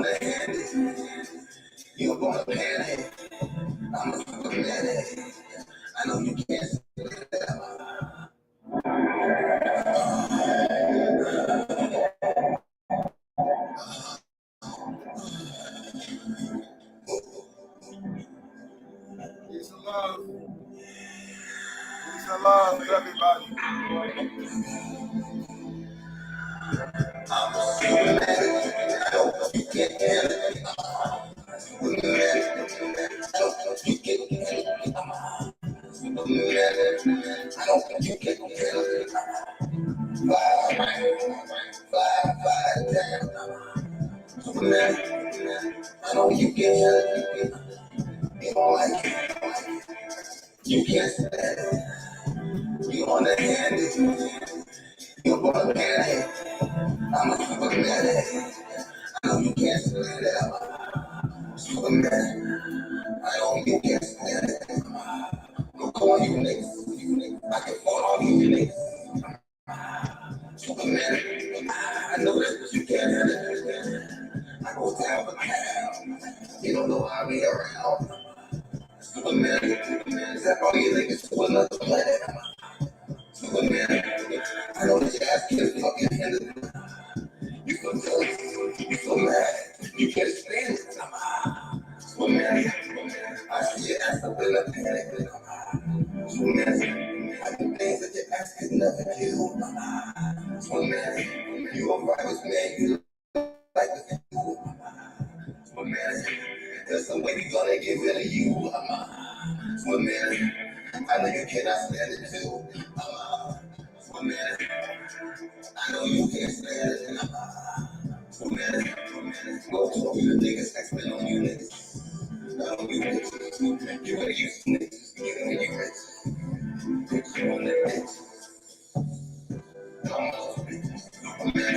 wanna hand it, you gonna panic. I'm a superman. I know you can't split it. Peace and love. Peace and love to everybody. I'm a superman. I know you can't handle it. Superman. I know you can't handle it. Superman. I know you can't handle it. Fly, down. Superman. I know you can't handle it. You don't like it. You can't stand it. You wanna hand it. You wanna hand it. I'm a superman. I know you can't stand it. Superman. I know you can't stand it. Go on you niggas. I can fall on you niggas. Superman. I know that's what you can't handle. I go down for town. You don't know how I be around. Superman. Is that all you niggas to another planet? Superman. I know that your ass can't fucking handle it. You feel jealous. You feel mad. You can't stand it. Superman. I see your ass up in a panic. Superman. I do things that your ass could never do. Superman. You a virus man. You like the do. Superman. There's some way we gonna get rid of you. Superman. I know you cannot stand it too. Superman. I know you can't stand it. Superman. Go talk to the niggas, expert on you niggas. I know you niggas. You ain't used to niggas. You rich. Put you on that bitch. Come on, Superman.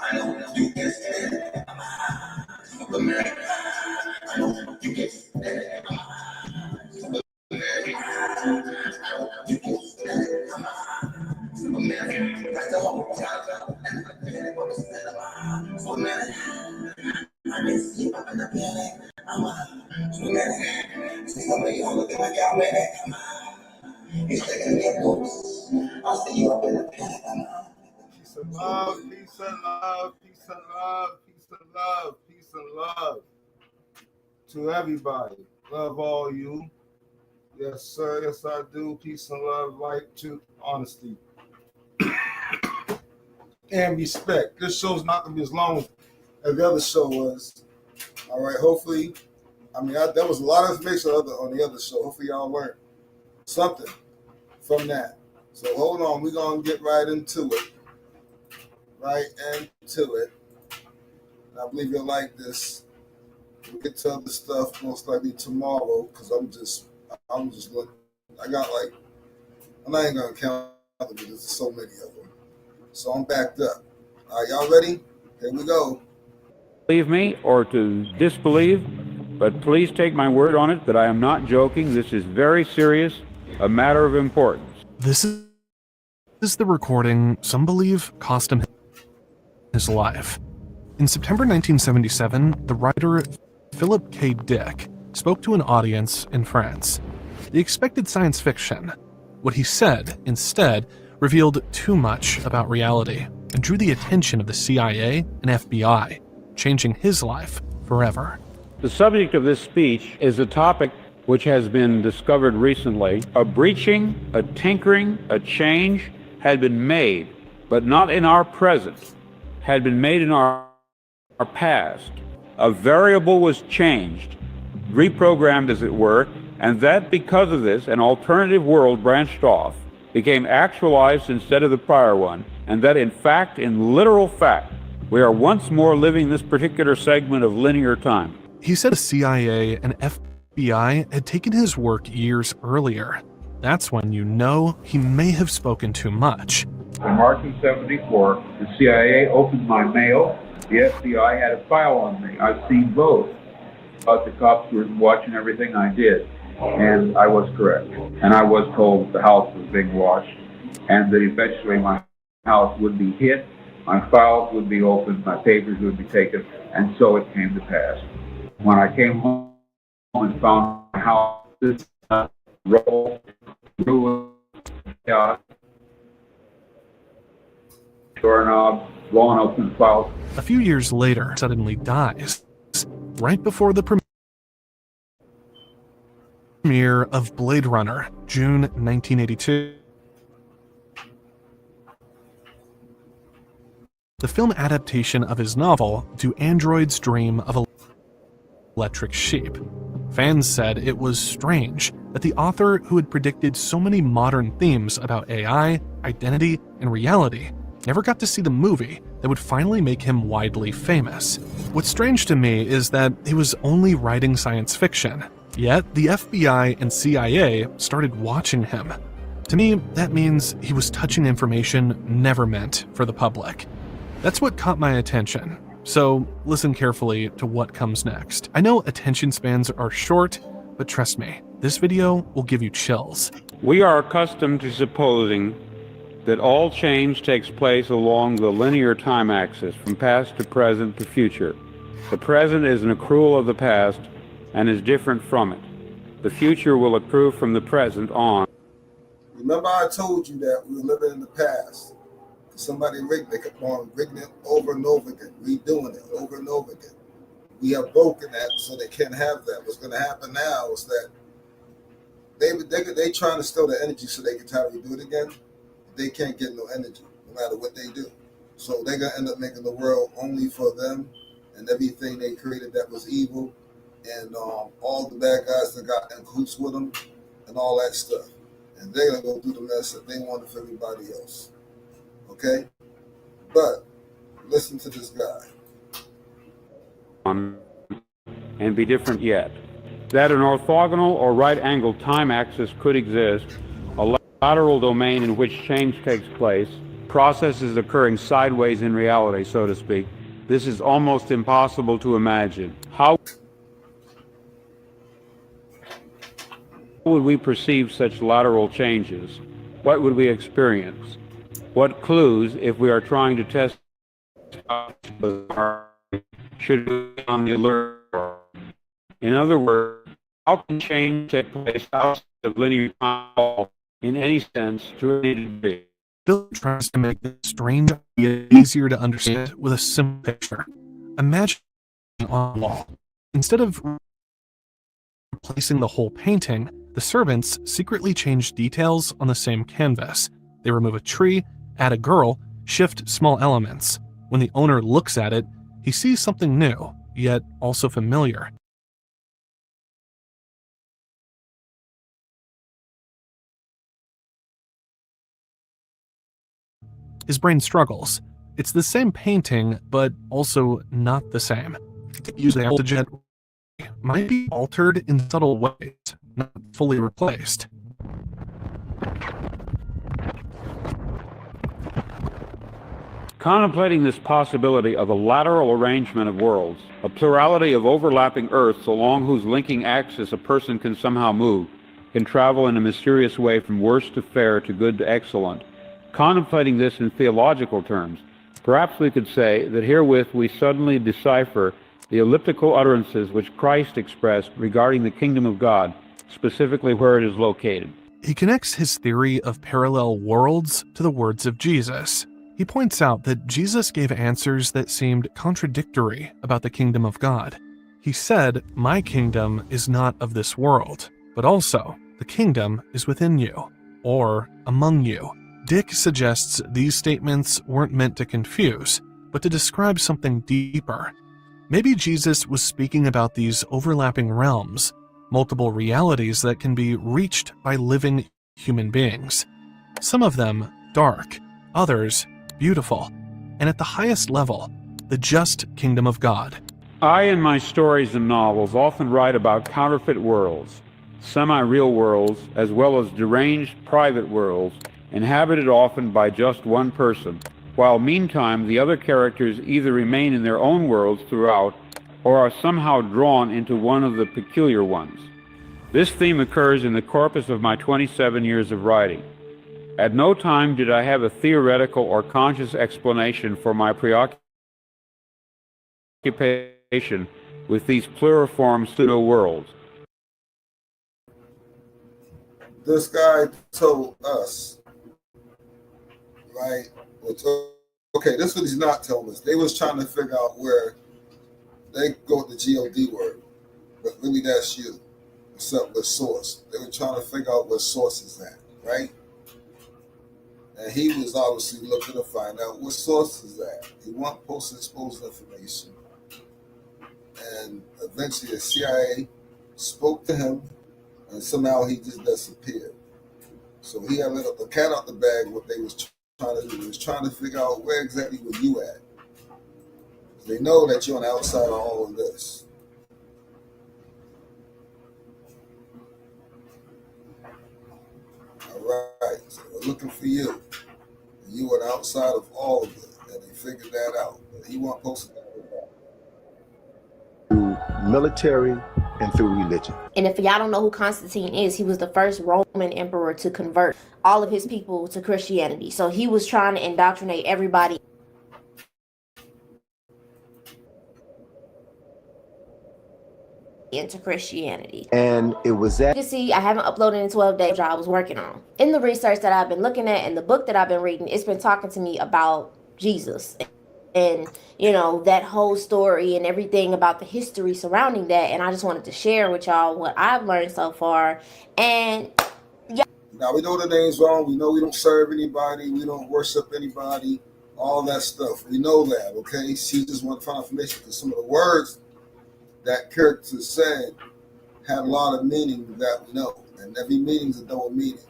I know you can't stand it. Superman. I know you can't stand it. Superman. I know you can't stand it. Superman. That's the whole time. Superman. I miss you up in the panic. Superman. See some of you looking like y'all man. He's taking me a boots. I'll see you up in the panic. Peace and love, peace and love, peace and love, peace and love, peace and love to everybody. Love all you. Yes, sir. Yes, I do. Peace and love, light, truth, honesty, and respect. This show's not going to be as long as the other show was. All right. Hopefully, there was a lot of information on the other show. Hopefully, y'all learned something from that. So hold on. We're going to get right into it. Right into it. And I believe you'll like this. We'll get to other stuff most likely tomorrow because I'm just looking. I'm not even going to count them because there's so many of them. So I'm backed up. All right, y'all ready? Here we go. Believe me or to disbelieve, but please take my word on it that I am not joking. This is very serious, a matter of importance. This is the recording some believe cost him his life. In September 1977, the writer Philip K. Dick spoke to an audience in France. They expected science fiction. What he said, instead, revealed too much about reality and drew the attention of the CIA and FBI, changing his life forever. The subject of this speech is a topic which has been discovered recently. A breaching, a tinkering, a change had been made, but not in our present, had been made in our past. A variable was changed, reprogrammed as it were, and that because of this, an alternative world branched off, became actualized instead of the prior one, and that in fact, in literal fact, we are once more living this particular segment of linear time. He said the CIA and FBI had taken his work years earlier. That's when you know he may have spoken too much. In March of '74, the CIA opened my mail. The FBI had a file on me. I've seen both. But the cops were watching everything I did, and I was correct. And I was told that the house was being watched, and that eventually my house would be hit my files would be opened, my papers would be taken, and so it came to pass. When I came home and found my house, this roll, ruin, chaos, doorknob, blowing open files. A few years later, suddenly dies, right before the premiere of Blade Runner, June 1982. The film adaptation of his novel, Do Androids Dream of Electric Sheep. Fans said it was strange that the author, who had predicted so many modern themes about AI, identity, and reality, never got to see the movie that would finally make him widely famous. What's strange to me is that he was only writing science fiction, yet the FBI and CIA started watching him. To me, that means he was touching information never meant for the public. That's what caught my attention, so listen carefully to what comes next. I know attention spans are short, but trust me, this video will give you chills. We are accustomed to supposing that all change takes place along the linear time axis, from past to present to future. The present is an accrual of the past and is different from it. The future will accrue from the present on. Remember I told you that we were living in the past. Somebody rigged, they kept on rigging it over and over again, redoing it over and over again. We have broken that, so they can't have that. What's going to happen now is that they trying to steal the energy so they can try to redo it again. They can't get no energy, no matter what they do. So they're going to end up making the world only for them, and everything they created that was evil, and all the bad guys that got in cahoots with them, and all that stuff. And they're going to go do the mess that they wanted for everybody else. Okay? But listen to this guy. And be different yet. That an orthogonal or right-angled time axis could exist, a lateral domain in which change takes place, processes occurring sideways in reality, so to speak. This is almost impossible to imagine. How would we perceive such lateral changes? What would we experience? What clues, if we are trying to test, should we be on the alert for? In other words, how can change take place outside of linear time in any sense to any degree? Bill tries to make this strange idea easier to understand with a simple picture. Imagine on a wall. Instead of replacing the whole painting, the servants secretly change details on the same canvas. They remove a tree, add a girl, shift small elements. When the owner looks at it, he sees something new, yet also familiar. His brain struggles. It's the same painting, but also not the same. Use the AltaJet might be altered in subtle ways, not fully replaced. Contemplating this possibility of a lateral arrangement of worlds, a plurality of overlapping Earths along whose linking axis a person can somehow move, can travel in a mysterious way from worse to fair to good to excellent. Contemplating this in theological terms, perhaps we could say that herewith we suddenly decipher the elliptical utterances which Christ expressed regarding the kingdom of God, specifically where it is located. He connects his theory of parallel worlds to the words of Jesus. He points out that Jesus gave answers that seemed contradictory about the kingdom of God. He said, "My kingdom is not of this world," but also, "The kingdom is within you," or "among you." Dick suggests these statements weren't meant to confuse, but to describe something deeper. Maybe Jesus was speaking about these overlapping realms, multiple realities that can be reached by living human beings. Some of them dark, others beautiful, and at the highest level, the just kingdom of God. I, in my stories and novels, often write about counterfeit worlds, semi-real worlds, as well as deranged private worlds, inhabited often by just one person, while meantime the other characters either remain in their own worlds throughout or are somehow drawn into one of the peculiar ones. This theme occurs in the corpus of my 27 years of writing. At no time did I have a theoretical or conscious explanation for my preoccupation with these pluriform pseudo-worlds. This guy told us, right? Okay, this is what he's not telling us. They was trying to figure out where they go with the God word, but really that's you. Except with source. They were trying to figure out where source is at, right? And he was obviously looking to find out where source is at. He wanted post-exposed information. And eventually the CIA spoke to him, and somehow he just disappeared. So he had let the cat out the bag. What they was trying to do was trying to figure out where exactly were you at. They know that you're on the outside of all of this. All right, so we're looking for you. You were outside of all of it, and they figured that out. But he wasn't posted that. Through military and through religion. And if y'all don't know who Constantine is, he was the first Roman emperor to convert all of his people to Christianity. So he was trying to indoctrinate everybody into Christianity. And it was that. You can see I haven't uploaded in 12 days, which I was working on. In the research that I've been looking at and the book that I've been reading, it's been talking to me about Jesus and, you know, that whole story and everything about the history surrounding that. And I just wanted to share with y'all what I've learned so far. And yeah. Now we know the name's wrong. We know we don't serve anybody. We don't worship anybody. All that stuff. We know that, okay? She just wanted to find information because some of the words that character said had a lot of meaning that we know. And every meaning's a double meaning.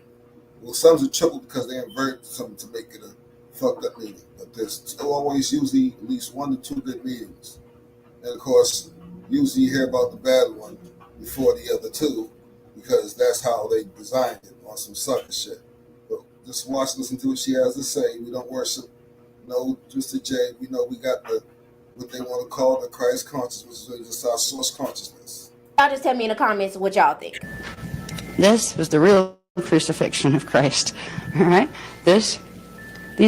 Well, some's a triple because they invert something to make it a fucked up meaning. But there's always usually at least 1 to 2 good meanings. And of course, usually you hear about the bad one before the other two because that's how they designed it on some sucker shit. But just watch, listen to what she has to say. We don't worship no Mr. J. We know we got the what they want to call the Christ consciousness, which is just our source consciousness. Y'all just tell me in the comments what y'all think. This was the real crucifixion of Christ. All right? These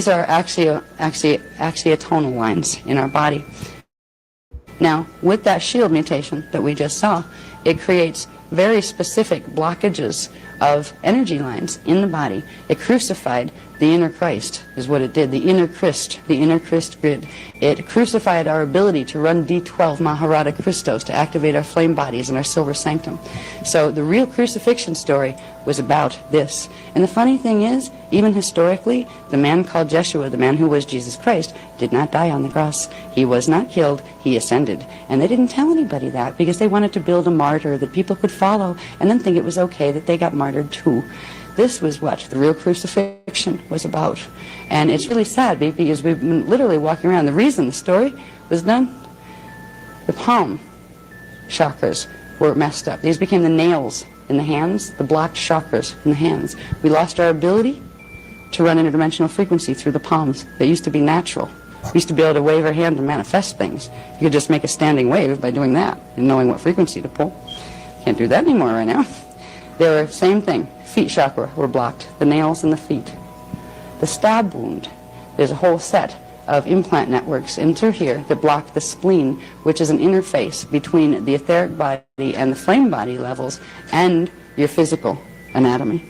are axiotonal lines in our body. Now, with that shield mutation that we just saw, it creates very specific blockages of energy lines in the body. It crucified the inner Christ, is what it did, the inner Christ grid. It crucified our ability to run D12 Maharata Christos to activate our flame bodies and our silver sanctum. So the real crucifixion story was about this. And the funny thing is, even historically, the man called Jeshua, the man who was Jesus Christ, did not die on the cross. He was not killed, he ascended. And they didn't tell anybody that because they wanted to build a martyr that people could follow and then think it was okay that they got martyred too. This was what the real crucifixion was about. And it's really sad because we've been literally walking around. The reason the story was done, the palm chakras were messed up. These became the nails in the hands, the blocked chakras in the hands. We lost our ability to run interdimensional frequency through the palms. That used to be natural. We used to be able to wave our hand to manifest things. You could just make a standing wave by doing that and knowing what frequency to pull. Can't do that anymore right now. They were same thing. Feet chakra were blocked, the nails in the feet. The stab wound, there's a whole set of implant networks into here that block the spleen, which is an interface between the etheric body and the flame body levels and your physical anatomy.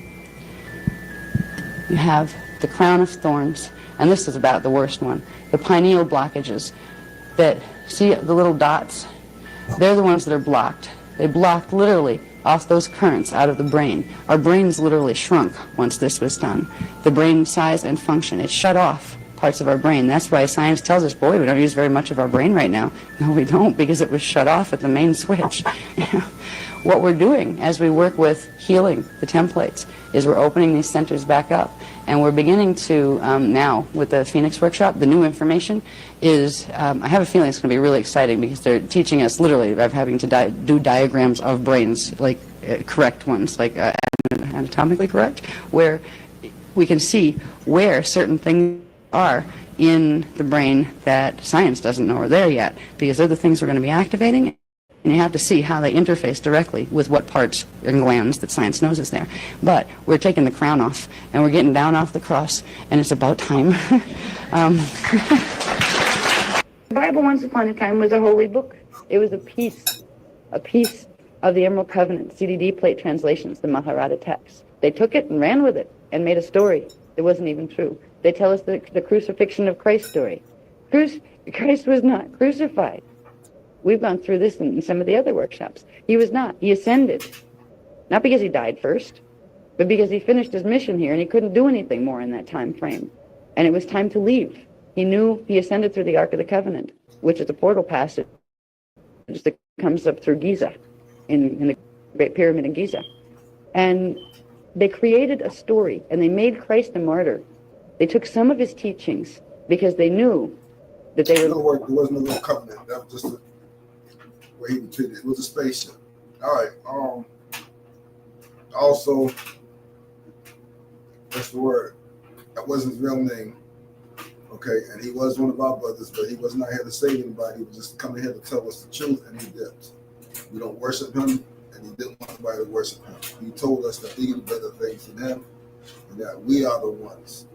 You have the crown of thorns, and this is about the worst one, the pineal blockages that, see the little dots? They're the ones that are blocked. They blocked literally off those currents out of the brain. Our brains literally shrunk once this was done. The brain size and function, it shut off parts of our brain. That's why science tells us, boy, we don't use very much of our brain right now. No, we don't, because it was shut off at the main switch. What we're doing as we work with healing the templates is we're opening these centers back up. And we're beginning to, now, with the Phoenix Workshop, the new information is, I have a feeling it's going to be really exciting because they're teaching us literally of having to do diagrams of brains, like correct ones, like anatomically correct, where we can see where certain things are in the brain that science doesn't know are there yet, because they're the things we're going to be activating. And you have to see how they interface directly with what parts and glands that science knows is there. But we're taking the crown off, and we're getting down off the cross, and it's about time. The Bible once upon a time was a holy book. It was a piece of the Emerald Covenant, CDD plate translations, the Mahabharata text. They took it and ran with it and made a story that wasn't even true. They tell us the crucifixion of Christ story. Christ was not crucified. We've gone through this in some of the other workshops. He was not. He ascended. Not because he died first, but because he finished his mission here and he couldn't do anything more in that time frame. And it was time to leave. He knew he ascended through the Ark of the Covenant, which is a portal passage that comes up through Giza, in the Great Pyramid in Giza. And they created a story, and they made Christ a martyr. They took some of his teachings because they knew that they were... No work. There wasn't a little covenant. That was just a way he was treated. It was a spaceship. All right. Also, what's the word? That wasn't his real name. Okay, and he was one of our brothers, but he was not here to save anybody. He was just coming here to tell us the truth, and he dipped. We don't worship him, and he didn't want anybody to worship him. He told us that we do better things than him, and that we are the ones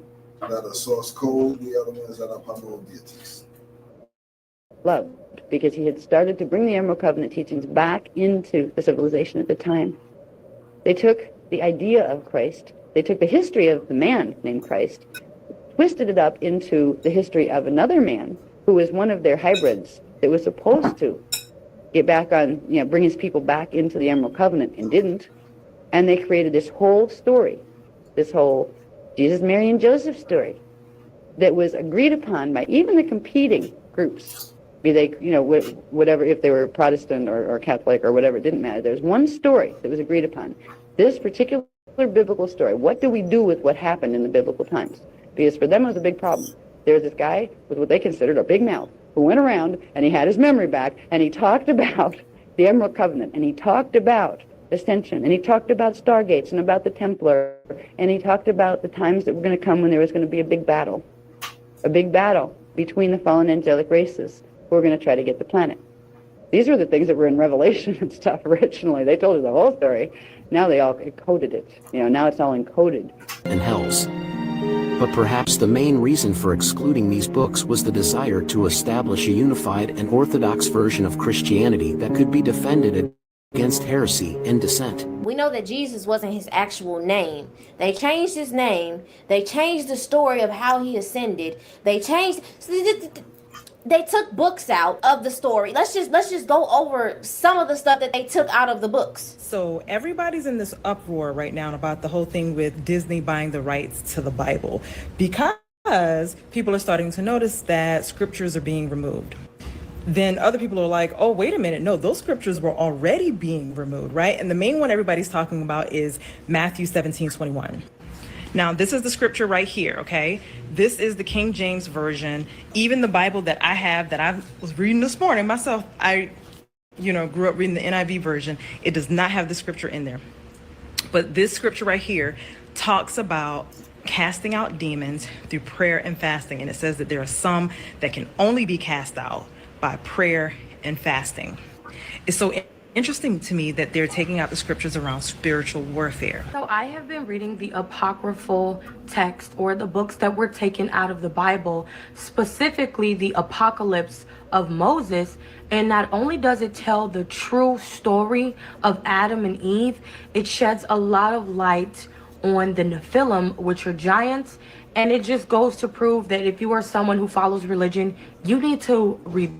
that are source code. We are the ones that are primordial deities. Loved, because he had started to bring the Emerald Covenant teachings back into the civilization at the time. They took the idea of Christ, they took the history of the man named Christ, twisted it up into the history of another man who was one of their hybrids that was supposed to get back on, bring his people back into the Emerald Covenant and didn't. And they created this whole story, this whole Jesus, Mary, and Joseph story that was agreed upon by even the competing groups, be they, whatever, if they were Protestant or Catholic or whatever, it didn't matter. There's one story that was agreed upon. This particular biblical story, what do we do with what happened in the biblical times? Because for them it was a big problem. There was this guy with what they considered a big mouth who went around and he had his memory back and he talked about the Emerald Covenant and he talked about ascension and he talked about stargates and about the Templar and he talked about the times that were going to come when there was going to be a big battle between the fallen angelic races who were going to try to get the planet. These were the things that were in Revelation and stuff originally. They told us the whole story. Now they all encoded it. Now it's all encoded. And hells. But perhaps the main reason for excluding these books was the desire to establish a unified and orthodox version of Christianity that could be defended against heresy and dissent. We know that Jesus wasn't his actual name. They changed his name. They changed the story of how he ascended. They took books out of the story. Let's just go over some of the stuff that they took out of the books. So everybody's in this uproar right now about the whole thing with Disney buying the rights to the Bible because people are starting to notice that scriptures are being removed. Then other people are like, oh, wait a minute. No, those scriptures were already being removed, right? And the main one everybody's talking about is Matthew 17:21. Now, this is the scripture right here, okay? This is the King James Version. Even the Bible that I have, that I was reading this morning myself, I grew up reading the NIV version. It does not have the scripture in there. But this scripture right here talks about casting out demons through prayer and fasting. And it says that there are some that can only be cast out by prayer and fasting. It's so interesting to me that they're taking out the scriptures around spiritual warfare. So I have been reading the apocryphal text, or the books that were taken out of the Bible, specifically the Apocalypse of Moses. And not only does it tell the true story of Adam and Eve, it sheds a lot of light on the Nephilim, which are giants. And it just goes to prove that if you are someone who follows religion, you need to read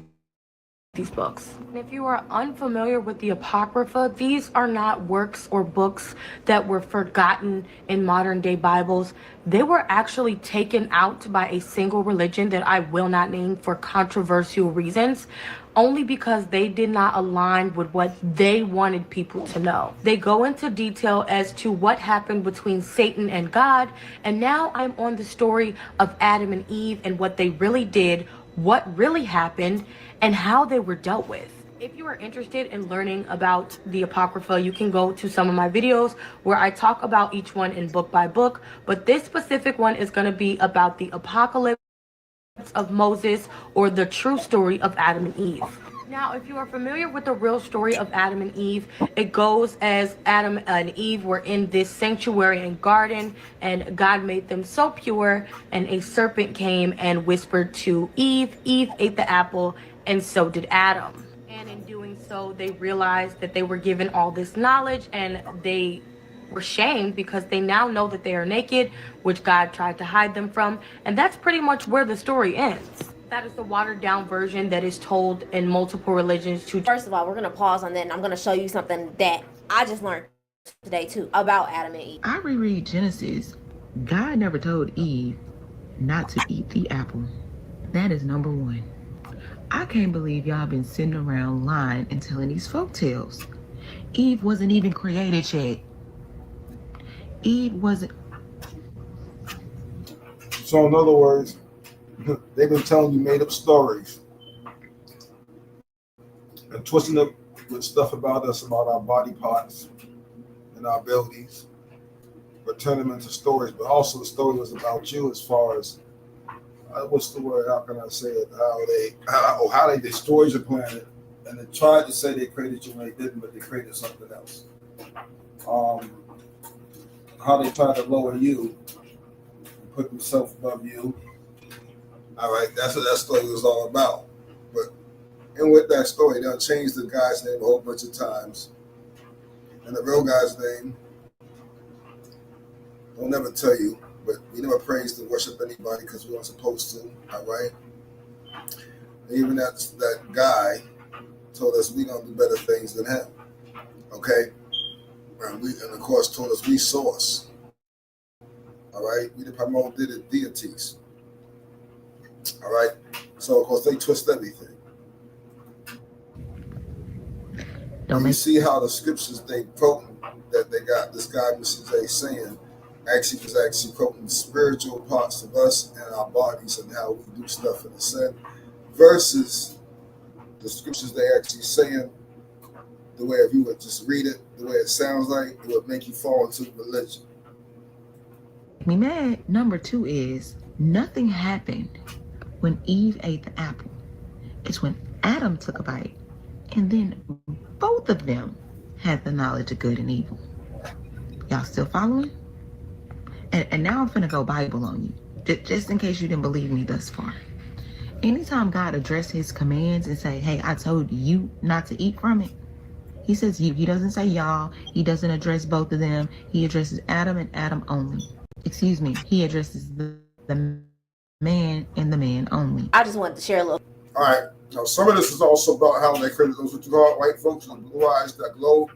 these books. And if you are unfamiliar with the Apocrypha, these are not works or books that were forgotten in modern day Bibles. They were actually taken out by a single religion that I will not name for controversial reasons, only because they did not align with what they wanted people to know. They go into detail as to what happened between Satan and God, and now I'm on the story of Adam and Eve and what they really did, what really happened, and how they were dealt with. If you are interested in learning about the Apocrypha, you can go to some of my videos where I talk about each one in book by book, but this specific one is going to be about the Apocalypse of Moses, or the true story of Adam and Eve. Now, if you are familiar with the real story of Adam and Eve, it goes as Adam and Eve were in this sanctuary and garden, and God made them so pure, and a serpent came and whispered to Eve. Eve ate the apple, and so did Adam. And in doing so, they realized that they were given all this knowledge, and they were shamed because they now know that they are naked, which God tried to hide them from. And that's pretty much where the story ends. That is the watered down version that is told in multiple religions to. First of all, we're going to pause on that, and I'm going to show you something that I just learned today too about Adam and Eve. I reread Genesis. God never told Eve not to eat the apple. That is number one. I can't believe y'all been sitting around lying and telling these folk tales. Eve wasn't even created yet. Eve wasn't. So in other words, they've been telling you made up stories and twisting up with stuff about us, about our body parts and our abilities, but turn them into stories. But also the story was about you as far as what's the word? How can I say it? How they destroyed your planet, and they tried to say they created you when they didn't, but they created something else. How they tried to lower you and put themselves above you. All right, that's what that story was all about. But and with that story, they'll change the guy's name a whole bunch of times, and the real guy's name, they'll never tell you. But we never praised and worship anybody because we weren't supposed to. All right. Even that guy told us we gonna do better things than him. Okay. And of course told us we source. All right. We the promoted deities. All right. So of course they twist everything. You see how the scriptures they quoting that they got this guy Mr. J saying actually was actually quoting spiritual parts of us and our bodies and how we do stuff in the sun versus the scriptures they actually saying the way if you would just read it the way it sounds like it would make you fall into religion. Me mad. Number two is nothing happened when Eve ate the apple. It's when Adam took a bite, and then both of them had the knowledge of good and evil. Y'all still following? And now I'm finna go Bible on you, just in case you didn't believe me thus far. Anytime God addresses his commands and say, hey, I told you not to eat from it, he says you. He doesn't say y'all. He doesn't address both of them. He addresses Adam and Adam only. Excuse me. He addresses the man and the man only. I just wanted to share a little. All right. Now, some of this is also about how they created those what you call white folks with blue eyes that glow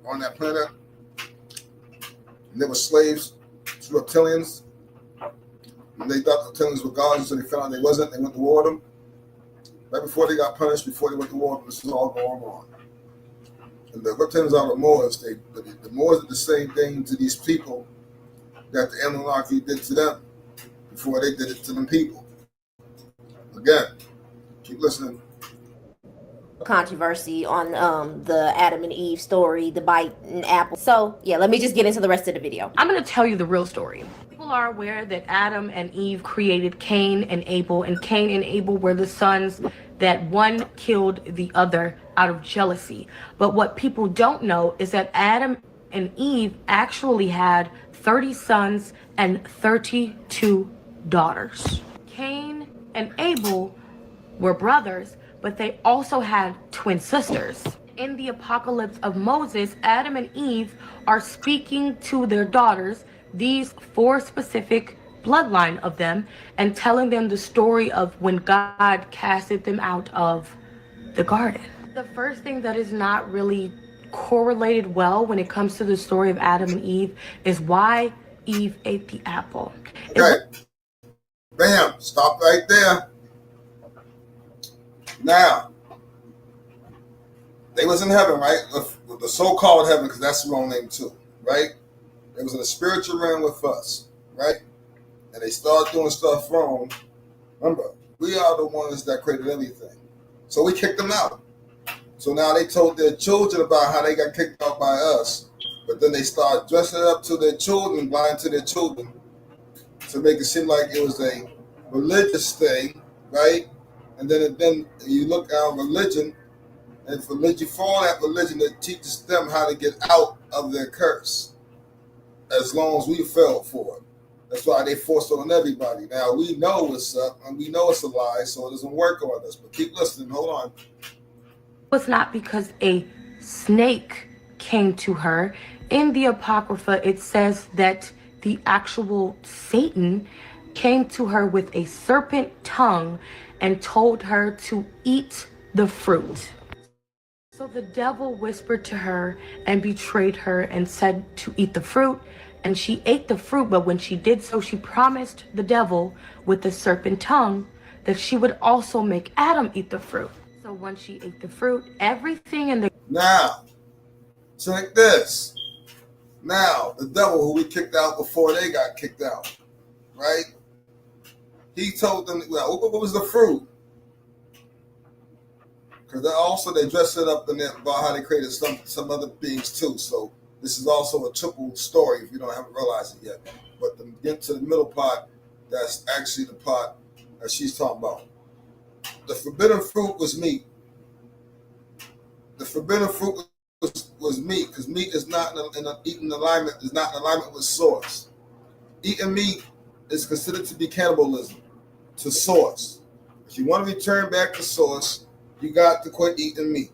on that planet. And they were slaves to reptilians. And they thought the reptilians were gods, so they found out they wasn't. They went to war with them. Right before they got punished, before they went to war, this was all going on. And the reptilians are the Moors. The Moors did the same thing to these people that the Anunnaki did to them before they did it to them people. Again, keep listening. Controversy on the Adam and Eve story, the bite and apple. So yeah, let me just get into the rest of the video. I'm going to tell you the real story. People are aware that Adam and Eve created Cain and Abel, and Cain and Abel were the sons that one killed the other out of jealousy. But what people don't know is that Adam and Eve actually had 30 sons and 32 daughters. Cain and Abel were brothers, but they also had twin sisters. In the apocalypse of Moses, Adam and Eve are speaking to their daughters, these 4 specific bloodline of them, and telling them the story of when God casted them out of the garden. The first thing that is not really correlated well when it comes to the story of Adam and Eve is why Eve ate the apple. Okay. Bam. Stop right there. Now, they was in heaven, right? With the so-called heaven, because that's the wrong name too, right? They was in a spiritual realm with us, right? And they started doing stuff wrong. Remember, we are the ones that created everything. So we kicked them out. So now they told their children about how they got kicked out by us. But then they started dressing up to their children, lying to their children, to make it seem like it was a religious thing, right? And then you look at religion, And for religion, follow that religion that teaches them how to get out of their curse. As long as we fell for it. That's why they force it on everybody. Now we know what's up and we know it's a lie, so it doesn't work on us. But keep listening. Hold on. It was not because a snake came to her. In the Apocrypha, it says that the actual Satan came to her with a serpent tongue and told her to eat the fruit. So the devil whispered to her and betrayed her and said to eat the fruit. And she ate the fruit, but when she did so, she promised the devil with the serpent tongue that she would also make Adam eat the fruit. So once she ate the fruit, everything in the... Now, check this. Now, the devil who we kicked out before they got kicked out, right? He told them, well, what was the fruit? Because also they dressed it up in there about how they created some other beings too. So this is also a triple story if you haven't realized it yet. But to get to the middle part, that's actually the part that she's talking about. The forbidden fruit was meat. The forbidden fruit was meat, because meat is not eating alignment, is not in alignment with source. Eating meat is considered to be cannibalism to source. If you want to return back to source, you got to quit eating meat.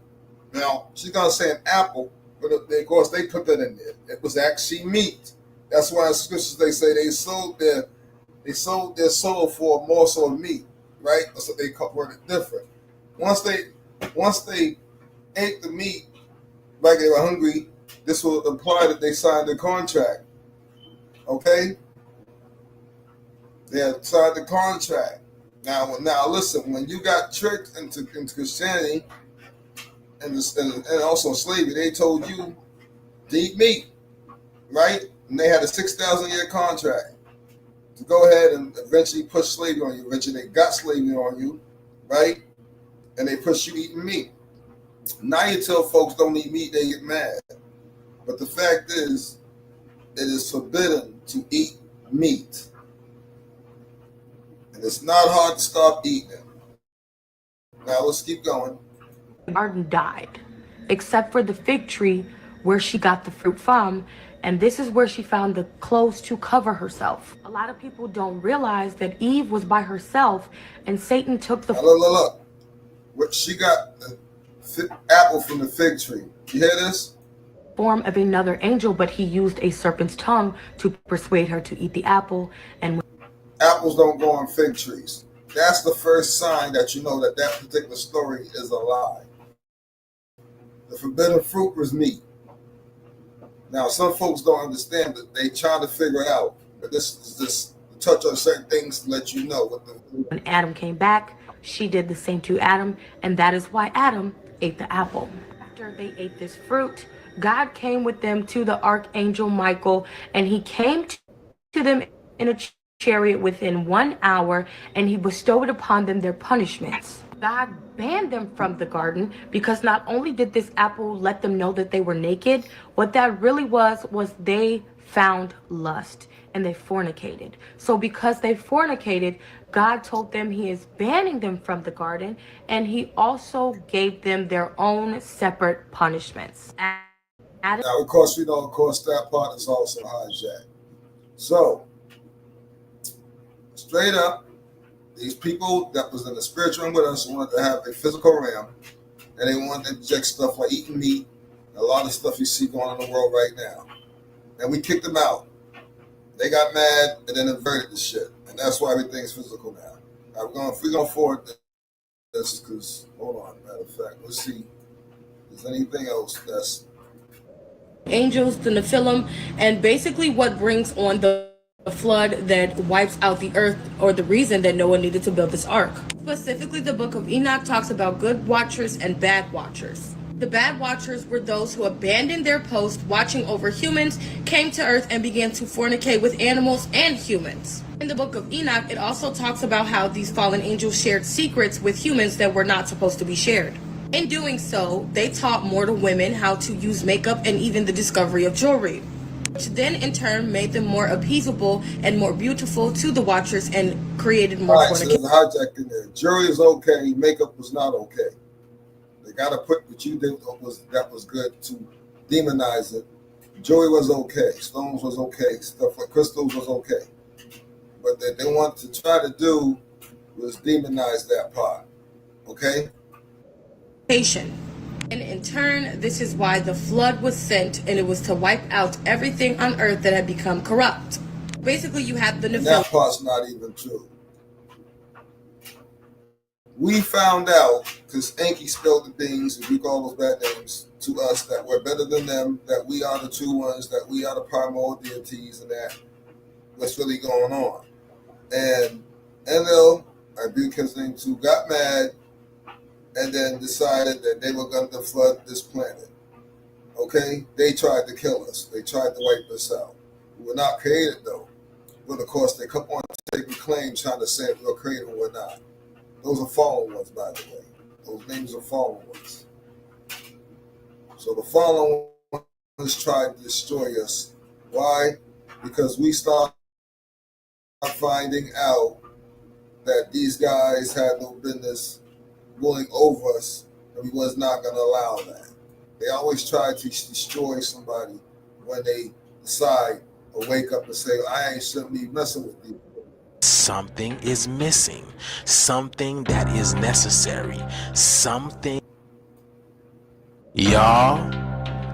Now, she's going to say an apple, but of course they put that in there. It was actually meat. That's why in scriptures they say they sold their soul for a morsel of meat, right? So they worded it different. Once they ate the meat, like they were hungry, this will imply that they signed the contract. Okay? They had signed the contract. Now listen, when you got tricked into Christianity and also slavery, they told you to eat meat, right? And they had a 6,000 year contract to go ahead and eventually push slavery on you. Eventually they got slavery on you, right? And they push you eating meat. Now you tell folks don't eat meat, they get mad. But the fact is, it is forbidden to eat meat. And it's not hard to stop eating it. Now let's keep going. The garden died, except for the fig tree where she got the fruit from. And this is where she found the clothes to cover herself. A lot of people don't realize that Eve was by herself and Satan took the... Look. What she got the apple from the fig tree. You hear this? Form of another angel, but he used a serpent's tongue to persuade her to eat the apple. And apples don't grow on fig trees. That's the first sign that you know that particular story is a lie. The forbidden fruit was meat. Now, some folks don't understand that. They try to figure it out, but this is just to touch on certain things to let you know. When Adam came back, she did the same to Adam, and that is why Adam ate the apple. After they ate this fruit, God came with them to the archangel Michael, and he came to them in a chariot within 1 hour, and he bestowed upon them their punishments. God banned them from the garden because not only did this apple let them know that they were naked, what that really was they found lust and they fornicated. So because they fornicated, God told them he is banning them from the garden, and he also gave them their own separate punishments. Now, of course, that part is also hijacked. So, straight up, these people that was in the spiritual realm with us wanted to have a physical realm, and they wanted to inject stuff like eating meat, and a lot of stuff you see going on in the world right now. And we kicked them out. They got mad and then inverted the shit, and that's why everything's physical now. If we're going forward this, because, hold on, matter of fact, let's see if there's anything else that's... Angels, the Nephilim, and basically what brings on the flood that wipes out the earth, or the reason that Noah needed to build this ark. Specifically, the book of Enoch talks about good watchers and bad watchers. The bad watchers were those who abandoned their post watching over humans, came to earth and began to fornicate with animals and humans. In the book of Enoch, it also talks about how these fallen angels shared secrets with humans that were not supposed to be shared. In doing so, they taught mortal women how to use makeup and even the discovery of jewelry, which then in turn made them more appeasable and more beautiful to the watchers and created more fornication. So there's a hijack in there. Jewelry is okay, makeup was not okay. They got to put what you did that was good to demonize it. Joey was okay. Stones was okay. Stuff like crystals was okay. But that they want to try to do was demonize that part. Okay? And in turn, this is why the flood was sent, and it was to wipe out everything on earth that had become corrupt. Basically, you have the And that part's not even true. We found out, because Enki spilled the beans, and we call those bad names to us, that we're better than them, that we are the true ones, that we are the primordial deities, and that what's really going on. And Enlil, I think his name too, got mad and then decided that they were going to flood this planet. Okay? They tried to kill us. They tried to wipe us out. We were not created, though. But, of course, they come on taking claims trying to say we're created and we're not. Those are fallen ones, by the way. Those names are fallen ones. So the fallen ones tried to destroy us. Why? Because we started finding out that these guys had no business ruling over us, and we was not going to allow that. They always try to destroy somebody when they decide or wake up and say, I ain't shouldn't be messing with you. Something is missing. Something that is necessary. Something. Y'all,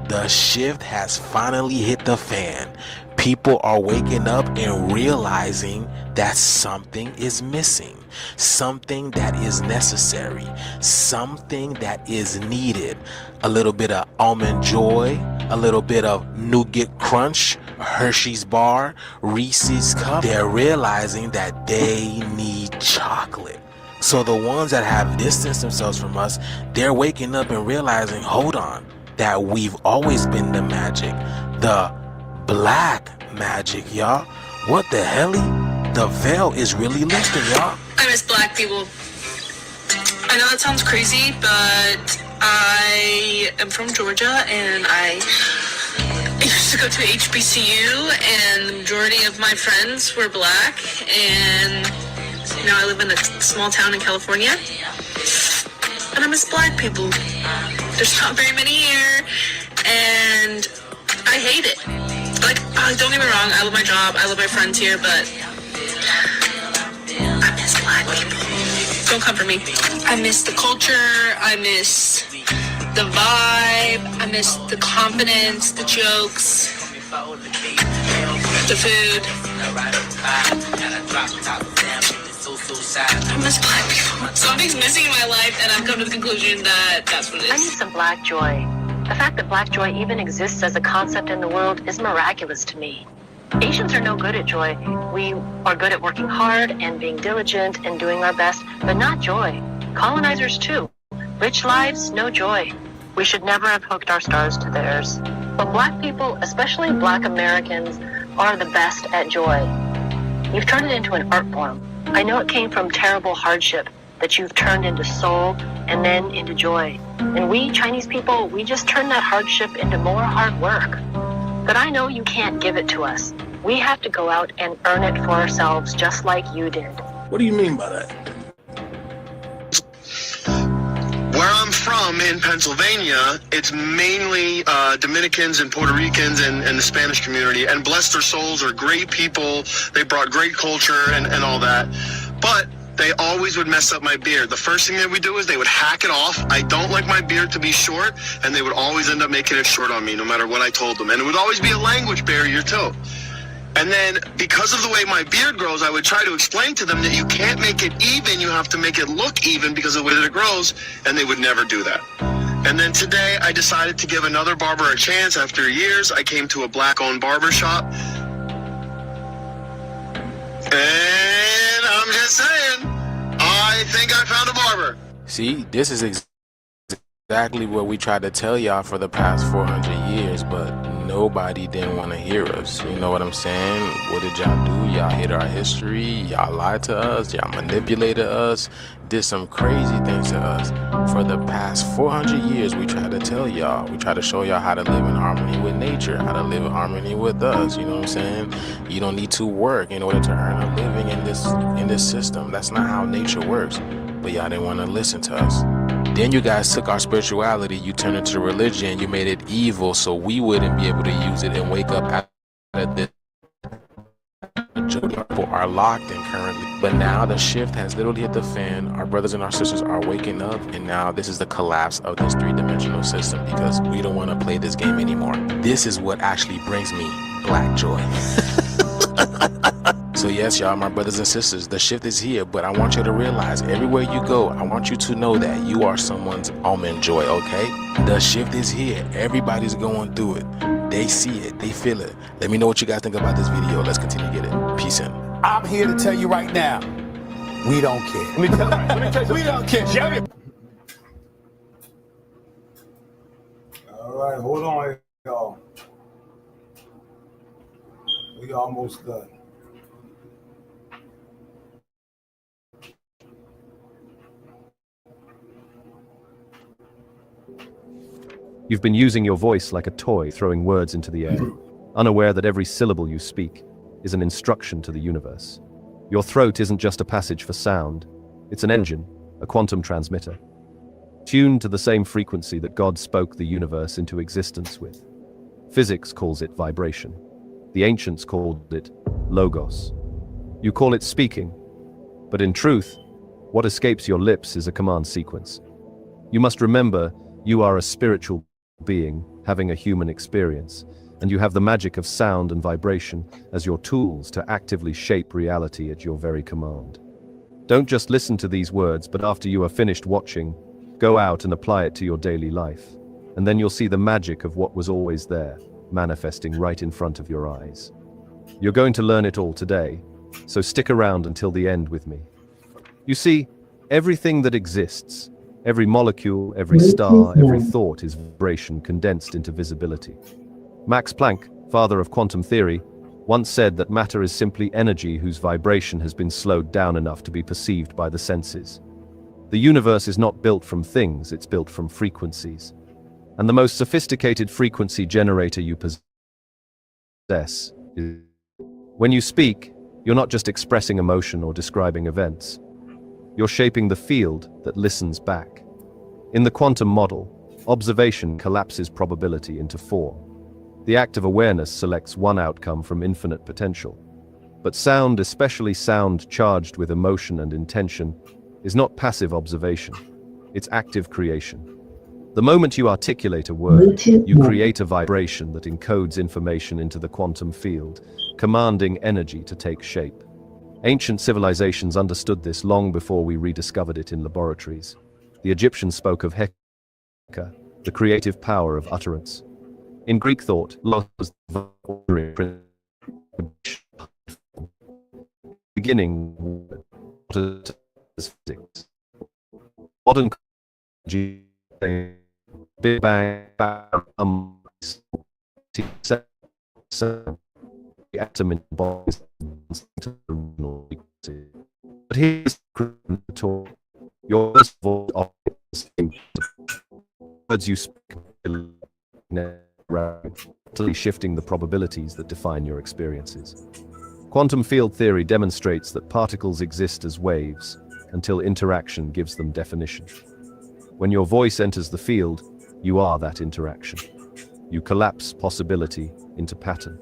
the shift has finally hit the fan. People are waking up and realizing that something is missing. Something that is necessary. Something that is needed. A little bit of almond joy, a little bit of nougat crunch, Hershey's bar, Reese's cup. They're realizing that they need chocolate. So the ones that have distanced themselves from us, they're waking up and realizing, hold on, that we've always been the magic. The black magic, y'all. What the hell? The veil is really lifting, y'all. I miss black people. I know that sounds crazy, but I am from Georgia, and I used to go to HBCU, and the majority of my friends were black, and now I live in a small town in California, and I miss black people. There's not very many here, and I hate it. Like, don't get me wrong, I love my job, I love my friends here, but I miss black people. Don't come for me. I miss the culture, I miss the vibe, I miss the confidence, the jokes, the food. I miss black people. Something's missing in my life, and I've come to the conclusion that that's what it is. I need some black joy. The fact that black joy even exists as a concept in the world is miraculous to me. Asians are no good at joy. We are good at working hard and being diligent and doing our best, but not joy. Colonizers too. Rich lives, no joy. We should never have hooked our stars to theirs. But black people, especially black Americans, are the best at joy. You've turned it into an art form. I know it came from terrible hardship that you've turned into soul and then into joy. And we, Chinese people, we just turn that hardship into more hard work. But I know you can't give it to us. We have to go out and earn it for ourselves just like you did. What do you mean by that? Where I'm from in Pennsylvania, it's mainly Dominicans and Puerto Ricans and the Spanish community, and bless their souls, are great people. They brought great culture and all that. But they always would mess up my beard. The first thing they would do is they would hack it off. I don't like my beard to be short, and they would always end up making it short on me no matter what I told them. And it would always be a language barrier too. And then because of the way my beard grows, I would try to explain to them that you can't make it even, you have to make it look even because of the way that it grows, and they would never do that. And then today I decided to give another barber a chance. After years, I came to a black-owned barber shop. And I'm just saying, I think I found a barber. See, this is exactly what we tried to tell y'all for the past 400 years, but nobody didn't want to hear us. You know what I'm saying? What did y'all do? Y'all hid our history. Y'all lied to us. Y'all manipulated us. Did some crazy things to us. For the past 400 years, we tried to tell y'all. We tried to show y'all how to live in harmony with nature, how to live in harmony with us. You know what I'm saying? You don't need to work in order to earn a living in this system. That's not how nature works. But y'all didn't want to listen to us. Then you guys took our spirituality, you turned it into religion, you made it evil so we wouldn't be able to use it and wake up out of this. People are locked in currently, but now the shift has literally hit the fan. Our brothers and our sisters are waking up, and now this is the collapse of this three-dimensional system because we don't want to play this game anymore. This is what actually brings me black joy. So yes, y'all, my brothers and sisters, the shift is here, but I want you to realize everywhere you go, I want you to know that you are someone's almond joy, okay? The shift is here. Everybody's going through it. They see it. They feel it. Let me know what you guys think about this video. Let's continue to get it. Peace in. I'm here to tell you right now, we don't care. Let me tell you, we don't care. All right, hold on, y'all. We almost done. You've been using your voice like a toy, throwing words into the air, unaware that every syllable you speak is an instruction to the universe. Your throat isn't just a passage for sound, it's an engine, a quantum transmitter, tuned to the same frequency that God spoke the universe into existence with. Physics calls it vibration. The ancients called it logos. You call it speaking, but in truth, what escapes your lips is a command sequence. You must remember you are a spiritual being having a human experience, and you have the magic of sound and vibration as your tools to actively shape reality at your very command. Don't just listen to these words, but after you are finished watching, go out and apply it to your daily life, and then you'll see the magic of what was always there, manifesting right in front of your eyes. You're going to learn it all today, so stick around until the end with me. You see, everything that exists, every molecule, every star, every thought is vibration condensed into visibility. Max Planck, father of quantum theory, once said that matter is simply energy whose vibration has been slowed down enough to be perceived by the senses. The universe is not built from things, it's built from frequencies. And the most sophisticated frequency generator you possess is... When you speak, you're not just expressing emotion or describing events. You're shaping the field that listens back. In the quantum model, observation collapses probability into form. The act of awareness selects one outcome from infinite potential. But sound, especially sound charged with emotion and intention, is not passive observation. It's active creation. The moment you articulate a word, you create a vibration that encodes information into the quantum field, commanding energy to take shape. Ancient civilizations understood this long before we rediscovered it in laboratories. The Egyptians spoke of Heka, the creative power of utterance. In Greek thought, logos was the beginning physics. Modern Big Bang, the atom in bodies. But here's the talk. Your voice words you speak rapidly shifting the probabilities that define your experiences. Quantum field theory demonstrates that particles exist as waves until interaction gives them definition. When your voice enters the field, you are that interaction. You collapse possibility into pattern.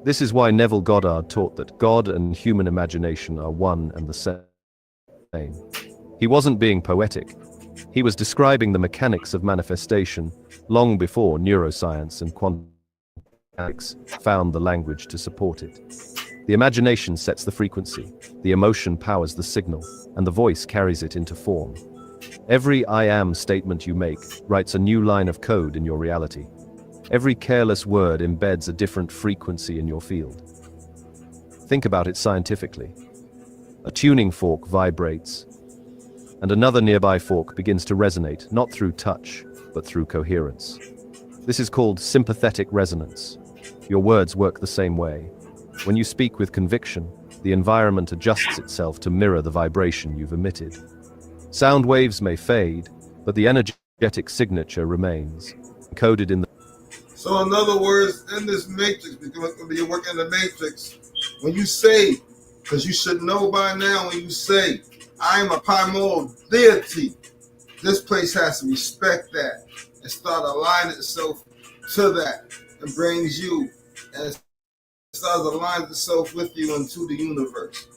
This is why Neville Goddard taught that God and human imagination are one and the same. He wasn't being poetic. He was describing the mechanics of manifestation long before neuroscience and quantum mechanics found the language to support it. The imagination sets the frequency, the emotion powers the signal, and the voice carries it into form. Every I am statement you make writes a new line of code in your reality. Every careless word embeds a different frequency in your field. Think about it scientifically. A tuning fork vibrates, and another nearby fork begins to resonate, not through touch, but through coherence. This is called sympathetic resonance. Your words work the same way. When you speak with conviction, the environment adjusts itself to mirror the vibration you've emitted. Sound waves may fade, but the energetic signature remains, encoded in the... So in other words, in this matrix, because you're working in the matrix, when you say, because you should know by now when you say, I am a primordial deity, This place has to respect that and start aligning itself to that and brings you and starts aligning itself with you into the universe.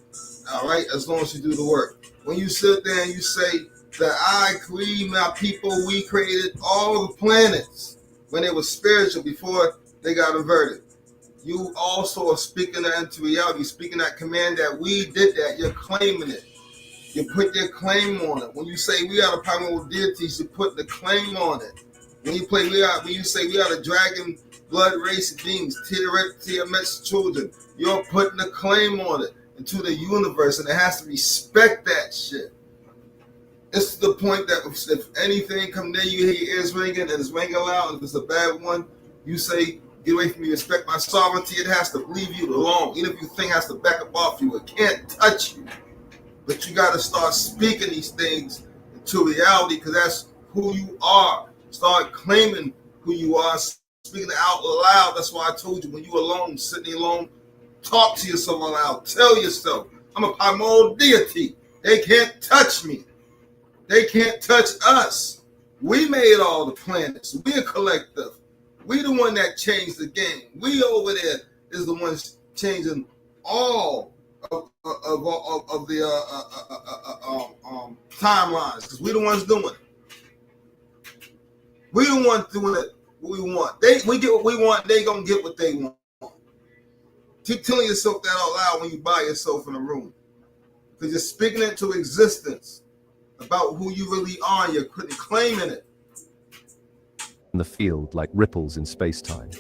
All right, as long as you do the work. When you sit there and you say that I create my people, we created all the planets when they were spiritual before they got inverted. You also are speaking that into reality, speaking that command that we did that. You're claiming it. You put your claim on it. When you say we are the primordial deities, you put the claim on it. When you say we are the dragon blood race beings, Tiamat's children, you're putting a claim on it into the universe, and it has to respect that shit. It's to the point that if anything come near you, hear your ears ringing, and it's ringing loud, and if it's a bad one, you say, get away from me, respect my sovereignty. It has to leave you alone. Even if you think it has to back up off you, it can't touch you. But you got to start speaking these things into reality, because that's who you are. Start claiming who you are, speaking it out loud. That's why I told you, when you're alone, sitting alone, talk to yourself aloud. Tell yourself, I'm a primordial deity. They can't touch me. They can't touch us. We made all the planets. We're a collective. We the one that changed the game. We over there is the ones changing all of the timelines, because we the ones doing it. We the ones doing it. What we want. We get what we want. They gonna get what they want. Keep telling yourself that out loud when you by yourself in a room, because you're speaking it to existence about who you really are. You're claiming it. In the field like ripples in space-time.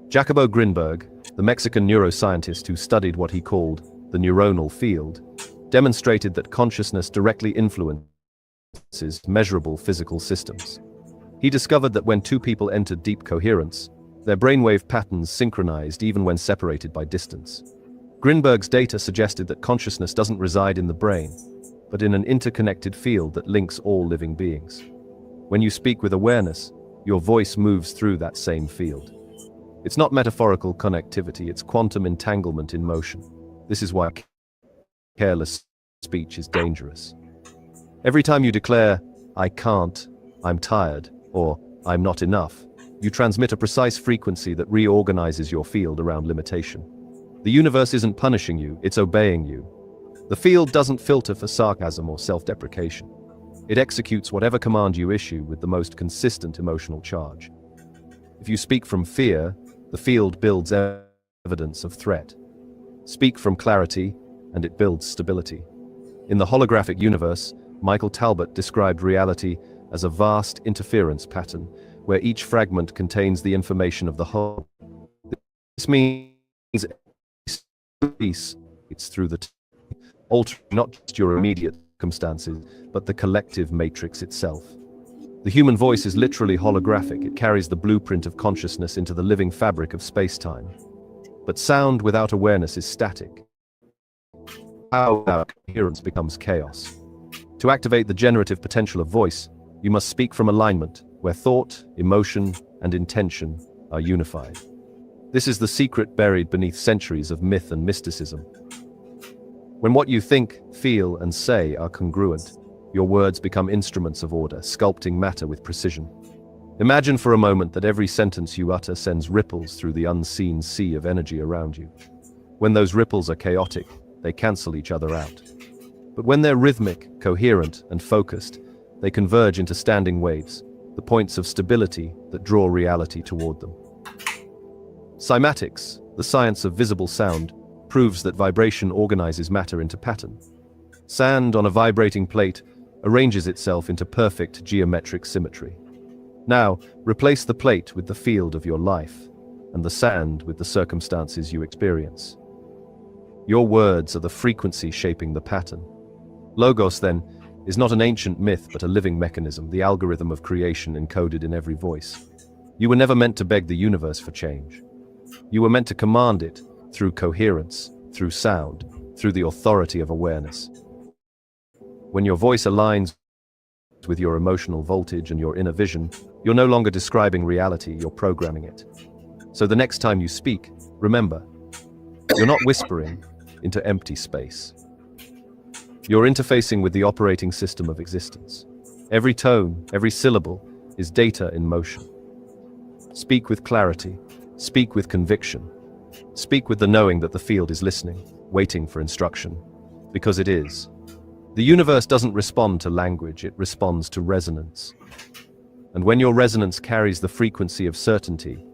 Jacobo Grinberg, the Mexican neuroscientist who studied what he called the neuronal field, demonstrated that consciousness directly influences measurable physical systems. He discovered that when two people entered deep coherence, their brainwave patterns synchronized even when separated by distance. Grinberg's data suggested that consciousness doesn't reside in the brain, but in an interconnected field that links all living beings. When you speak with awareness, your voice moves through that same field. It's not metaphorical connectivity, it's quantum entanglement in motion. This is why careless speech is dangerous. Every time you declare, I can't, I'm tired, or I'm not enough, you transmit a precise frequency that reorganizes your field around limitation. The universe isn't punishing you, it's obeying you. The field doesn't filter for sarcasm or self-deprecation. It executes whatever command you issue with the most consistent emotional charge. If you speak from fear, the field builds evidence of threat. Speak from clarity, and it builds stability. In the holographic universe, Michael Talbot described reality as a vast interference pattern, where each fragment contains the information of the whole. This means it's through the altering not just your immediate circumstances, but the collective matrix itself. The human voice is literally holographic. It carries the blueprint of consciousness into the living fabric of space-time. But sound without awareness is static. Power without coherence becomes chaos. To activate the generative potential of voice, you must speak from alignment, where thought, emotion, and intention are unified. This is the secret buried beneath centuries of myth and mysticism. When what you think, feel, and say are congruent, your words become instruments of order, sculpting matter with precision. Imagine for a moment that every sentence you utter sends ripples through the unseen sea of energy around you. When those ripples are chaotic, they cancel each other out. But when they're rhythmic, coherent, and focused, they converge into standing waves, the points of stability that draw reality toward them. Cymatics, the science of visible sound, proves that vibration organizes matter into pattern. Sand on a vibrating plate arranges itself into perfect geometric symmetry. Now, replace the plate with the field of your life, and the sand with the circumstances you experience. Your words are the frequency shaping the pattern. Logos, then, is not an ancient myth but a living mechanism, the algorithm of creation encoded in every voice. You were never meant to beg the universe for change. You were meant to command it through coherence, through sound, through the authority of awareness. When your voice aligns with your emotional voltage and your inner vision, you're no longer describing reality, you're programming it. So the next time you speak, remember, you're not whispering into empty space. You're interfacing with the operating system of existence. Every tone, every syllable is data in motion. Speak with clarity. Speak with conviction. Speak with the knowing that the field is listening, waiting for instruction. Because it is. The universe doesn't respond to language, it responds to resonance. And when your resonance carries the frequency of certainty,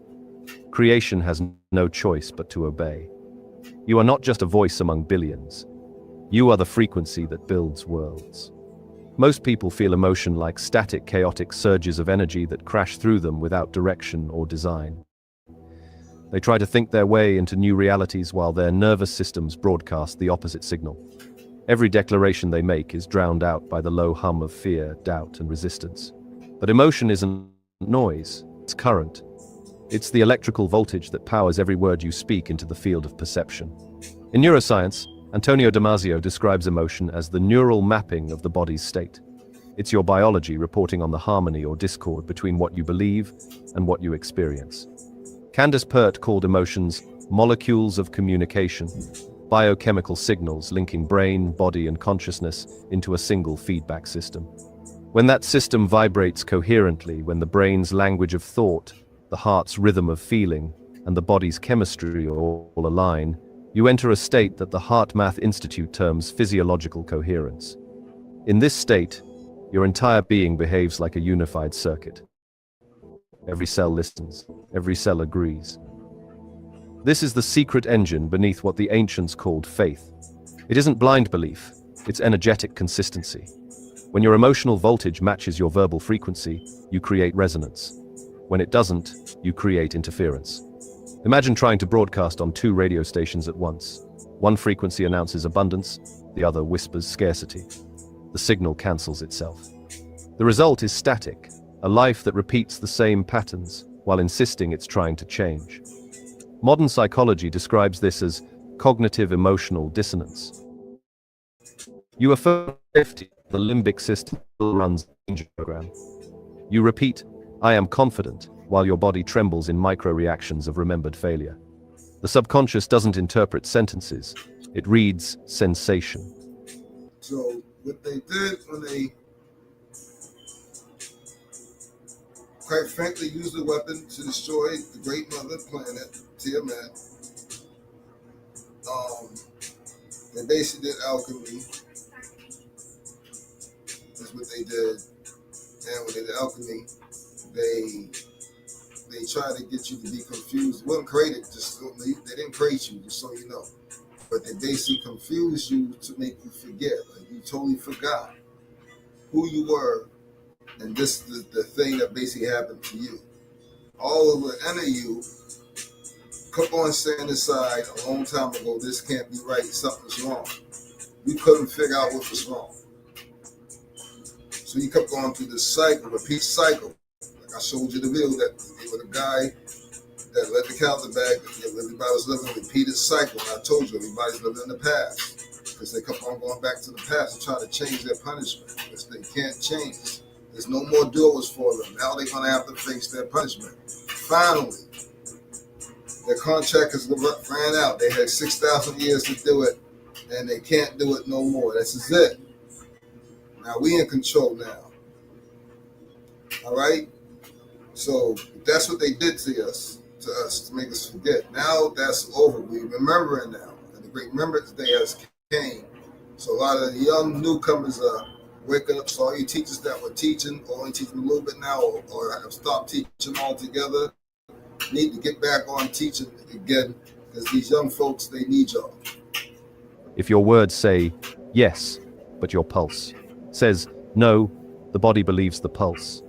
creation has no choice but to obey. You are not just a voice among billions. You are the frequency that builds worlds. Most people feel emotion like static, chaotic surges of energy that crash through them without direction or design. They try to think their way into new realities while their nervous systems broadcast the opposite signal. Every declaration they make is drowned out by the low hum of fear, doubt, and resistance. But emotion isn't noise, it's current. It's the electrical voltage that powers every word you speak into the field of perception. In neuroscience, Antonio Damasio describes emotion as the neural mapping of the body's state. It's your biology reporting on the harmony or discord between what you believe and what you experience. Candace Pert called emotions molecules of communication, biochemical signals linking brain, body, and consciousness into a single feedback system. When that system vibrates coherently, when the brain's language of thought, the heart's rhythm of feeling, and the body's chemistry all align, you enter a state that the HeartMath Institute terms physiological coherence. In this state, your entire being behaves like a unified circuit. Every cell listens, every cell agrees. This is the secret engine beneath what the ancients called faith. It isn't blind belief, it's energetic consistency. When your emotional voltage matches your verbal frequency, you create resonance. When it doesn't, you create interference. Imagine trying to broadcast on 2 radio stations at once. One frequency announces abundance, the other whispers scarcity. The signal cancels itself. The result is static, a life that repeats the same patterns while insisting it's trying to change. Modern psychology describes this as cognitive emotional dissonance. You affirm safety, the limbic system runs the danger program. You repeat, I am confident, while your body trembles in micro-reactions of remembered failure. The subconscious doesn't interpret sentences, it reads sensation. So what they did when they, quite frankly, used the weapon to destroy the great mother planet, Tiamat, they basically did alchemy. That's what they did. And when they did alchemy, they tried to get you to be confused. It wasn't created, they didn't create you, just so you know. But they basically confused you to make you forget. Like you totally forgot who you were, and this is the thing that basically happened to you. All of the inner you kept on saying aside a long time ago, this can't be right, something's wrong. You couldn't figure out what was wrong. So you kept going through this cycle, repeat cycle. Like I showed you the video that they were the guy that let the calendar back, everybody was living a repeated cycle. And I told you, everybody's living in the past. Because they kept on going back to the past and trying to change their punishment, which they can't change. There's no more doors for them. Now they're going to have to face their punishment. Finally, their contract has ran out. They had 6,000 years to do it, and they can't do it no more. This is it. Now we in control now. All right? So that's what they did to us to make us forget. Now that's over. We remembering now. And the great Remembrance Day has came. So a lot of the young newcomers are waking up. So all you teachers that were teaching, or only teaching a little bit now, or have stopped teaching altogether, need to get back on teaching again, because these young folks, they need y'all. If your words say yes, but your pulse says no, the body believes the pulse.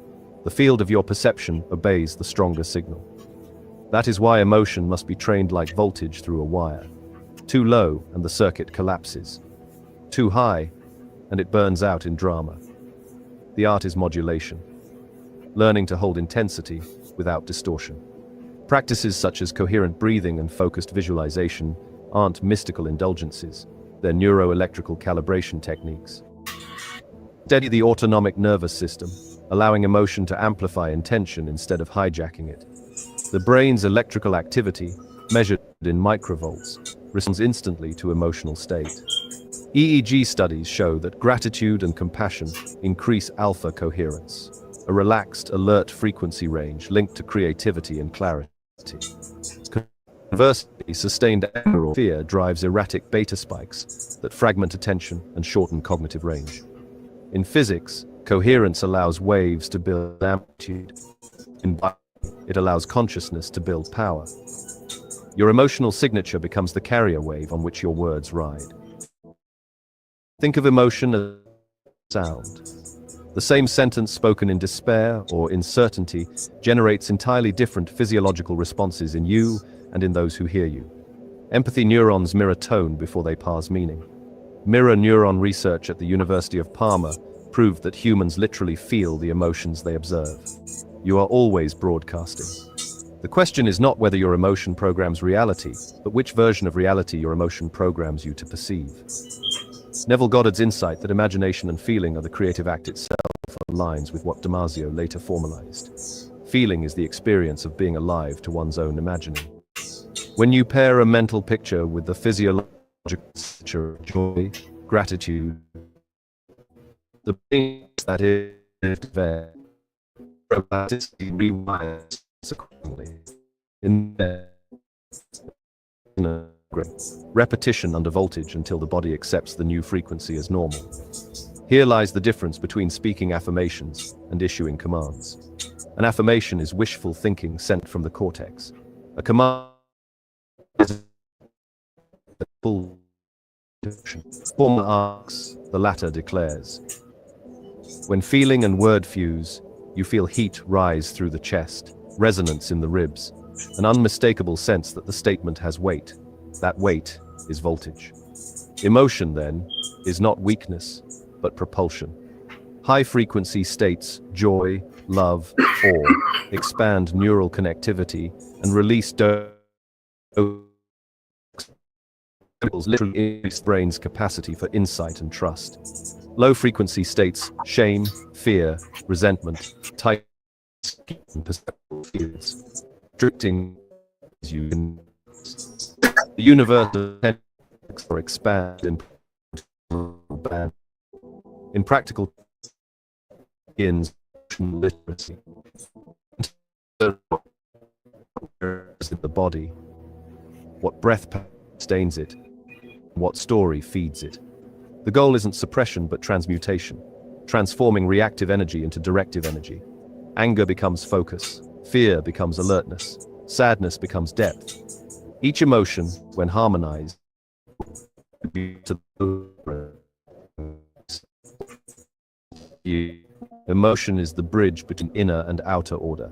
The field of your perception obeys the stronger signal. That is why emotion must be trained like voltage through a wire. Too low, and the circuit collapses. Too high, and it burns out in drama. The art is modulation. Learning to hold intensity without distortion. Practices such as coherent breathing and focused visualization aren't mystical indulgences. They're neuroelectrical calibration techniques. Steady the autonomic nervous system, allowing emotion to amplify intention instead of hijacking it. The brain's electrical activity, measured in microvolts, responds instantly to emotional state. EEG studies show that gratitude and compassion increase alpha coherence, a relaxed, alert frequency range linked to creativity and clarity. Conversely, sustained anger or fear drives erratic beta spikes that fragment attention and shorten cognitive range. In physics, coherence allows waves to build amplitude. In biology, it allows consciousness to build power. Your emotional signature becomes the carrier wave on which your words ride. Think of emotion as sound. The same sentence spoken in despair or in certainty generates entirely different physiological responses in you and in those who hear you. Empathy neurons mirror tone before they pass meaning. Mirror neuron research at the University of Parma proved that humans literally feel the emotions they observe. You are always broadcasting. The question is not whether your emotion programs reality, but which version of reality your emotion programs you to perceive. Neville Goddard's insight that imagination and feeling are the creative act itself aligns with what Damasio later formalized. Feeling is the experience of being alive to one's own imagining. When you pair a mental picture with the physiological picture of joy, gratitude, the things that is there, plasticity rewires accordingly. In repetition under voltage until the body accepts the new frequency as normal. Here lies the difference between speaking affirmations and issuing commands. An affirmation is wishful thinking sent from the cortex. A command is full action. Former asks, the latter declares. When feeling and word fuse, you feel heat rise through the chest, resonance in the ribs, an unmistakable sense that the statement has weight. That weight is voltage. Emotion, then, is not weakness, but propulsion. High-frequency states, joy, love, awe, expand neural connectivity and release literally increase the brain's capacity for insight and trust. Low-frequency states, shame, fear, resentment, tight and perceptual fields, drifting as you can. The universe or expand in practical begins literacy. In the body, what breath sustains it, what story feeds it. The goal isn't suppression but transmutation, transforming reactive energy into directive energy. Anger becomes focus, fear becomes alertness, sadness becomes depth. Each emotion, when harmonized, emotion is the bridge between inner and outer order.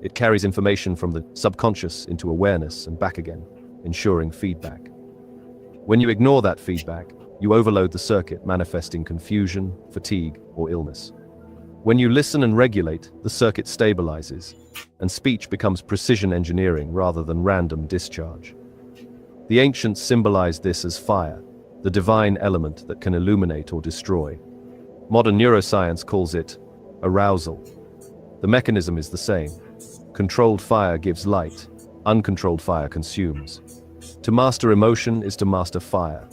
It carries information from the subconscious into awareness and back again, ensuring feedback. When you ignore that feedback, you overload the circuit, manifesting confusion, fatigue, or illness. When you listen and regulate, the circuit stabilizes, and speech becomes precision engineering rather than random discharge. The ancients symbolized this as fire, the divine element that can illuminate or destroy. Modern neuroscience calls it arousal. The mechanism is the same. Controlled fire gives light, uncontrolled fire consumes. To master emotion is to master fire,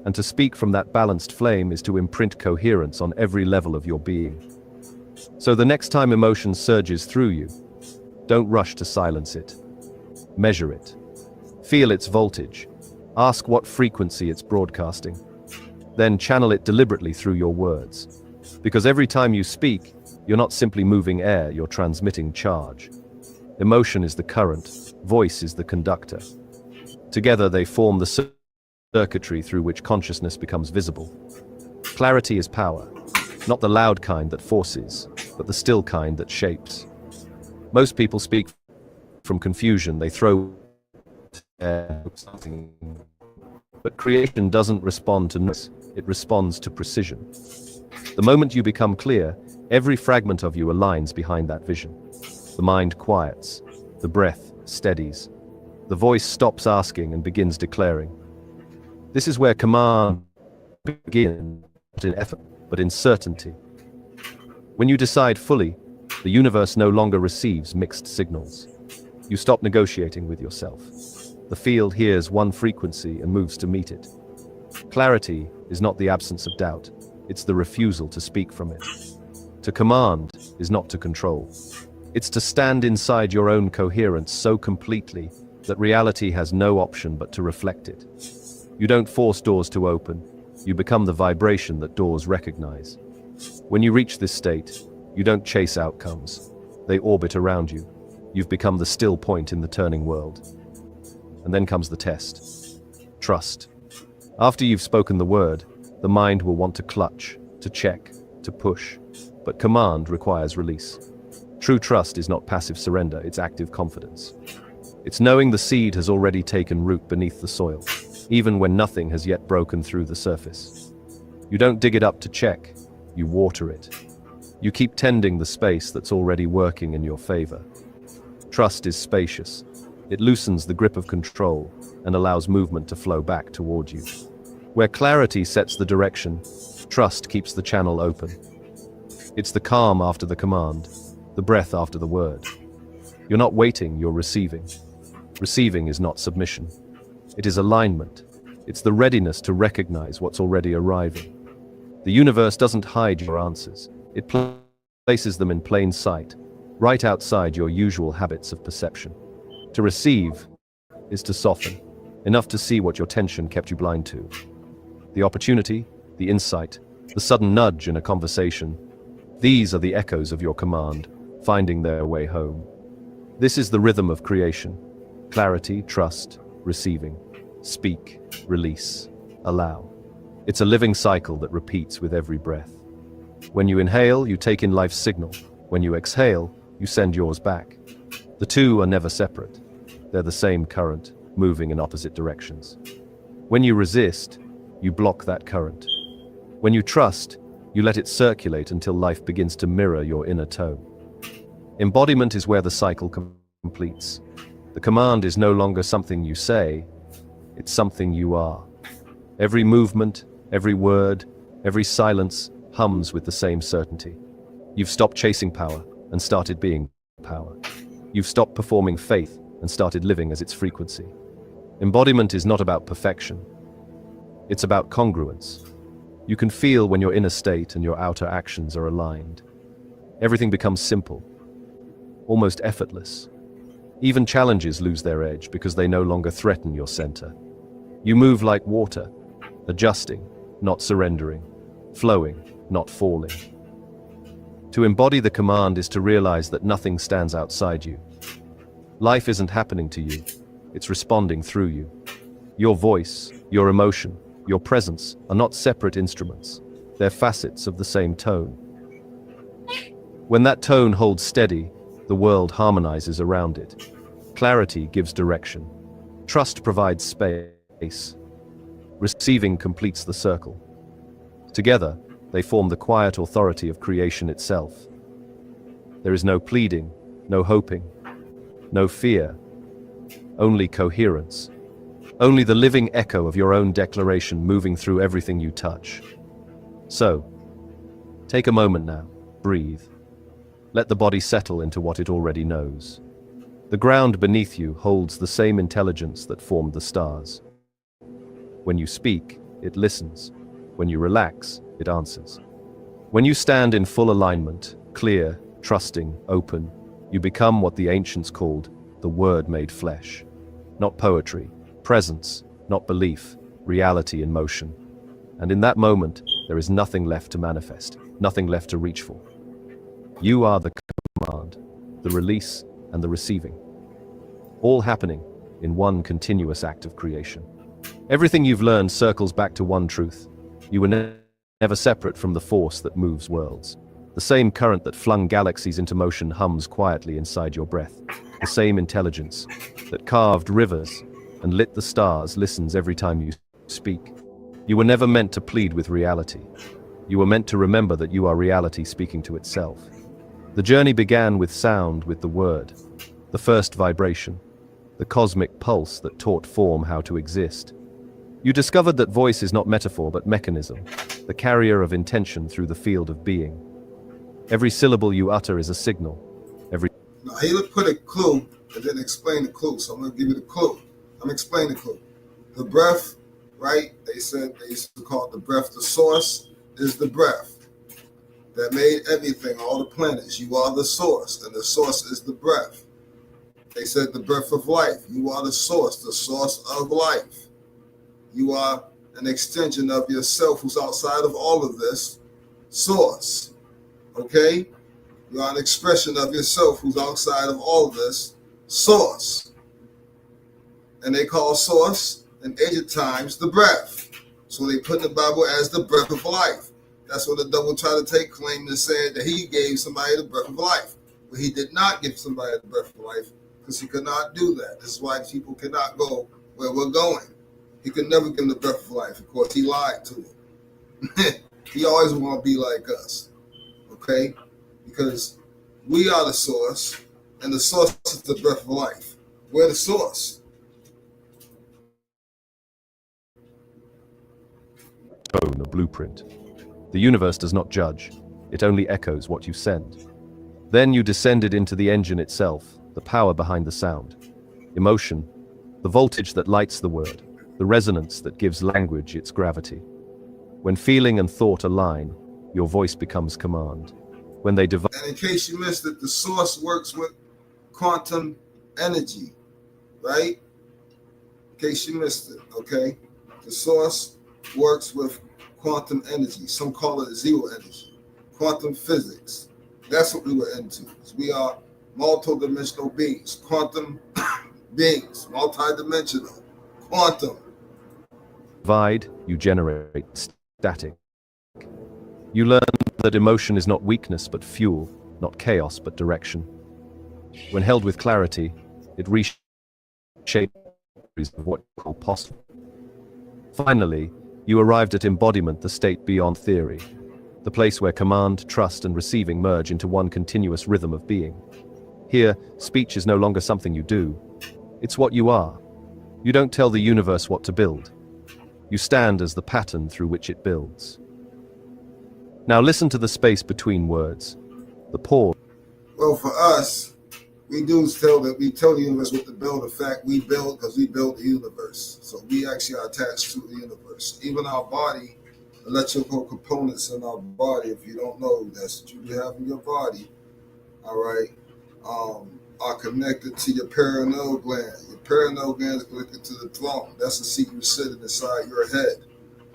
and to speak from that balanced flame is to imprint coherence on every level of your being. So the next time emotion surges through you, don't rush to silence it. Measure it. Feel its voltage. Ask what frequency it's broadcasting. Then channel it deliberately through your words. Because every time you speak, you're not simply moving air, you're transmitting charge. Emotion is the current, voice is the conductor. Together they form the circuitry through which consciousness becomes visible. Clarity is power, not the loud kind that forces, but the still kind that shapes. Most people speak from confusion, they throw something. But creation doesn't respond to noise, it responds to precision. The moment you become clear, every fragment of you aligns behind that vision. The mind quiets, the breath steadies, the voice stops asking and begins declaring. This is where command begins, not in effort, but in certainty. When you decide fully, the universe no longer receives mixed signals. You stop negotiating with yourself. The field hears one frequency and moves to meet it. Clarity is not the absence of doubt, it's the refusal to speak from it. To command is not to control. It's to stand inside your own coherence so completely that reality has no option but to reflect it. You don't force doors to open, you become the vibration that doors recognize. When you reach this state, you don't chase outcomes, they orbit around you. You've become the still point in the turning world. And then comes the test. Trust. After you've spoken the word, the mind will want to clutch, to check, to push. But command requires release. True trust is not passive surrender, it's active confidence. It's knowing the seed has already taken root beneath the soil, even when nothing has yet broken through the surface. You don't dig it up to check, you water it. You keep tending the space that's already working in your favor. Trust is spacious. It loosens the grip of control and allows movement to flow back toward you. Where clarity sets the direction, trust keeps the channel open. It's the calm after the command, the breath after the word. You're not waiting, you're receiving. Receiving is not submission. It is alignment. It's the readiness to recognize what's already arriving. The universe doesn't hide your answers. It places them in plain sight, right outside your usual habits of perception. To receive is to soften, enough to see what your tension kept you blind to. The opportunity, the insight, the sudden nudge in a conversation, these are the echoes of your command, finding their way home. This is the rhythm of creation. Clarity, trust, receiving. Speak, release, allow. It's a living cycle that repeats with every breath. When you inhale, you take in life's signal. When you exhale, you send yours back. The two are never separate. They're the same current, moving in opposite directions. When you resist, you block that current. When you trust, you let it circulate until life begins to mirror your inner tone. Embodiment is where the cycle completes. The command is no longer something you say, it's something you are. Every movement, every word, every silence hums with the same certainty. You've stopped chasing power and started being power. You've stopped performing faith and started living as its frequency. Embodiment is not about perfection. It's about congruence. You can feel when your inner state and your outer actions are aligned. Everything becomes simple, almost effortless. Even challenges lose their edge because they no longer threaten your center. You move like water, adjusting, not surrendering, flowing, not falling. To embody the command is to realize that nothing stands outside you. Life isn't happening to you, it's responding through you. Your voice, your emotion, your presence are not separate instruments. They're facets of the same tone. When that tone holds steady, the world harmonizes around it. Clarity gives direction. Trust provides space. Receiving completes the circle. Together, they form the quiet authority of creation itself. There is no pleading, no hoping, no fear, only coherence. Only the living echo of your own declaration moving through everything you touch. So, take a moment now, breathe. Let the body settle into what it already knows. The ground beneath you holds the same intelligence that formed the stars. When you speak, it listens. When you relax, it answers. When you stand in full alignment, clear, trusting, open, you become what the ancients called the Word made flesh. Not poetry, presence, not belief, reality in motion. And in that moment, there is nothing left to manifest, nothing left to reach for. You are the command, the release, and the receiving. All happening in one continuous act of creation. Everything you've learned circles back to one truth. You were never separate from the force that moves worlds. The same current that flung galaxies into motion hums quietly inside your breath. The same intelligence that carved rivers and lit the stars listens every time you speak. You were never meant to plead with reality. You were meant to remember that you are reality speaking to itself. The journey began with sound, with the word, the first vibration, the cosmic pulse that taught form how to exist. You discovered that voice is not metaphor but mechanism, the carrier of intention through the field of being. Every syllable you utter is a signal. Now, he put a clue and then explain the clue. So I'm going to give you the clue. I'm going to explain the clue. The breath right? They said they used to call it the breath. The source is the breath that made everything, all the planets. You are the source, and the source is the breath. They said the breath of life. You are the source of life. You are an extension of yourself who's outside of all of this source. Okay? You are an expression of yourself who's outside of all of this source. And they call source in ancient times the breath. So they put in the Bible as the breath of life. That's what the devil tried to take claim and said that he gave somebody the breath of life. But he did not give somebody the breath of life because he could not do that. This is why people cannot go where we're going. He could never give them the breath of life. Of course, he lied to them. He always want to be like us. Okay? Because we are the source, and the source is the breath of life. We're the source. Tone, a blueprint. The universe does not judge, it only echoes what you send. Then you descended into the engine itself, the power behind the sound. Emotion, the voltage that lights the word, the resonance that gives language its gravity. When feeling and thought align, your voice becomes command. When they divide. And in case you missed it, the source works with quantum energy, right? In case you missed it, okay? The source works with quantum energy. Some call it zero energy. Quantum physics. That's what we were into. We are multi-dimensional beings. Quantum beings. Multi-dimensional. Quantum. Divide, you generate static. You learn that emotion is not weakness but fuel, not chaos but direction. When held with clarity, it reshapes what you call possible. Finally, you arrived at embodiment, the state beyond theory, the place where command, trust, and receiving merge into one continuous rhythm of being. Here, speech is no longer something you do. It's what you are. You don't tell the universe what to build. You stand as the pattern through which it builds. Now listen to the space between words, the pause. Well, for us, we tell the universe what to build. In fact, we build because we build the universe. So we actually are attached to the universe. Even our body, electrical components in our body, if you don't know, that's what you have in your body, all right, are connected to your perineal gland. Your perineal gland is connected to the throne. That's the seat you're sitting inside your head.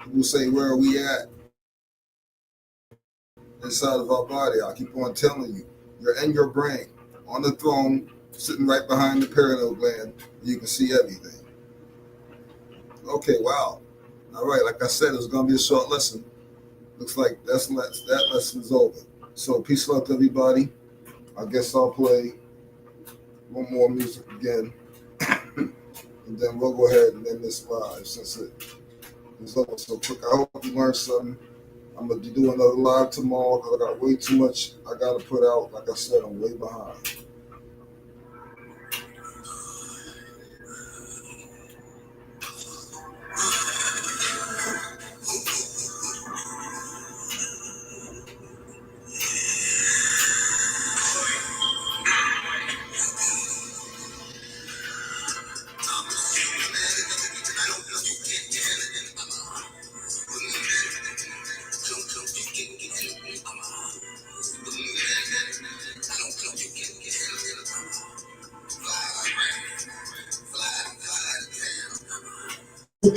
People say, where are we at? Inside of our body. I keep on telling you, you're in your brain, on the throne, sitting right behind the perineal gland. You can see everything. Okay, wow. All right, like I said, it's going to be a short lesson. Looks like that lesson's over. So peace and love to everybody. I guess I'll play one more music again. And then we'll go ahead and end this live since it's over so quick. I hope you learned something. I'm going to do another live tomorrow because I got way too much I got to put out. Like I said, I'm way behind.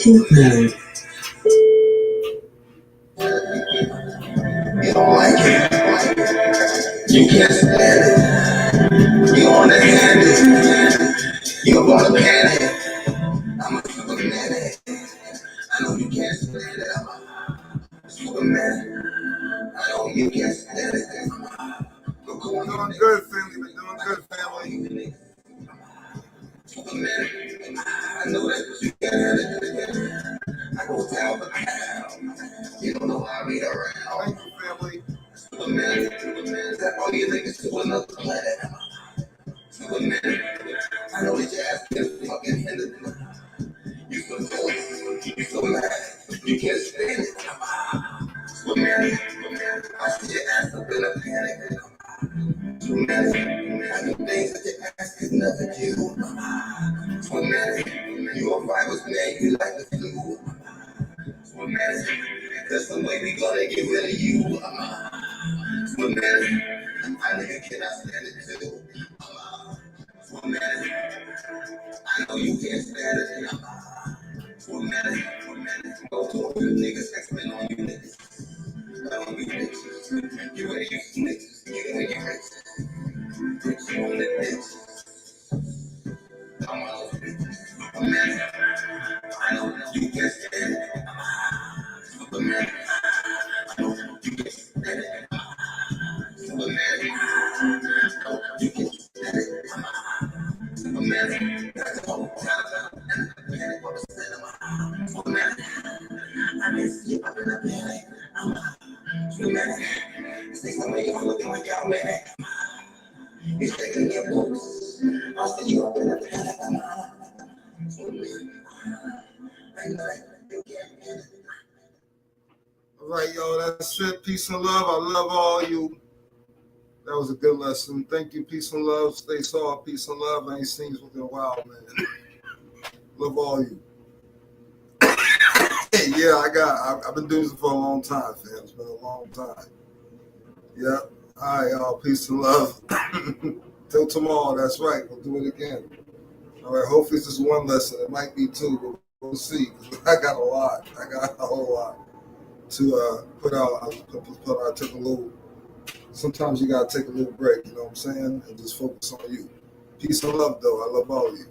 You don't like it. You can't stand it. You want to hand it. You want to panic. I'm a Superman. I know you can't stand it. I'm a Superman. I know you can't stand it. We're doing good, family. We're doing good, family. Superman. I know that you can't handle it. I go down the pound. You don't know how I read around. Thank you, family. Superman, that all you think is to another planet. Superman, I know that your ass is fucking hindered. You so jealous, you so mad, you can't stand it. Superman, I see your ass up in a panic. Superman, I do things that your ass could never do. Superman, you a virus man, you like the flu. man, that's the way we gonna get rid of you. But man, I nigga cannot stand it too. But man, I know you can't stand it. But man, go to a few niggas X-Men on you niggas. On you bitches. You ready, you snitches. You ready, you bitches. Put you on the bitch. Come on. But man, I know you can't stand it. But man, I know you can't stand it. But man, I know you can't stand it. But man, that's the whole time. But man, I miss you up in the panic. But man, see somebody you're looking like y'all man. You're taking your books. I'll see you up in the panic. All right, y'all, that's it. Peace and love. I love all you. That was a good lesson. Thank you. Peace and love. Stay soft. Peace and love. I ain't seen you in a while, man. Love all you. Yeah, I've been doing this for a long time, fam. It's been a long time. Yep. All right, y'all. Peace and love. Till tomorrow. That's right. We'll do it again. All right. Hopefully it's just one lesson. It might be two, but we'll see. I got a lot. I got a whole lot to put out. I took a little. Sometimes you gotta take a little break. You know what I'm saying, and just focus on you. Peace and love, though. I love all of you.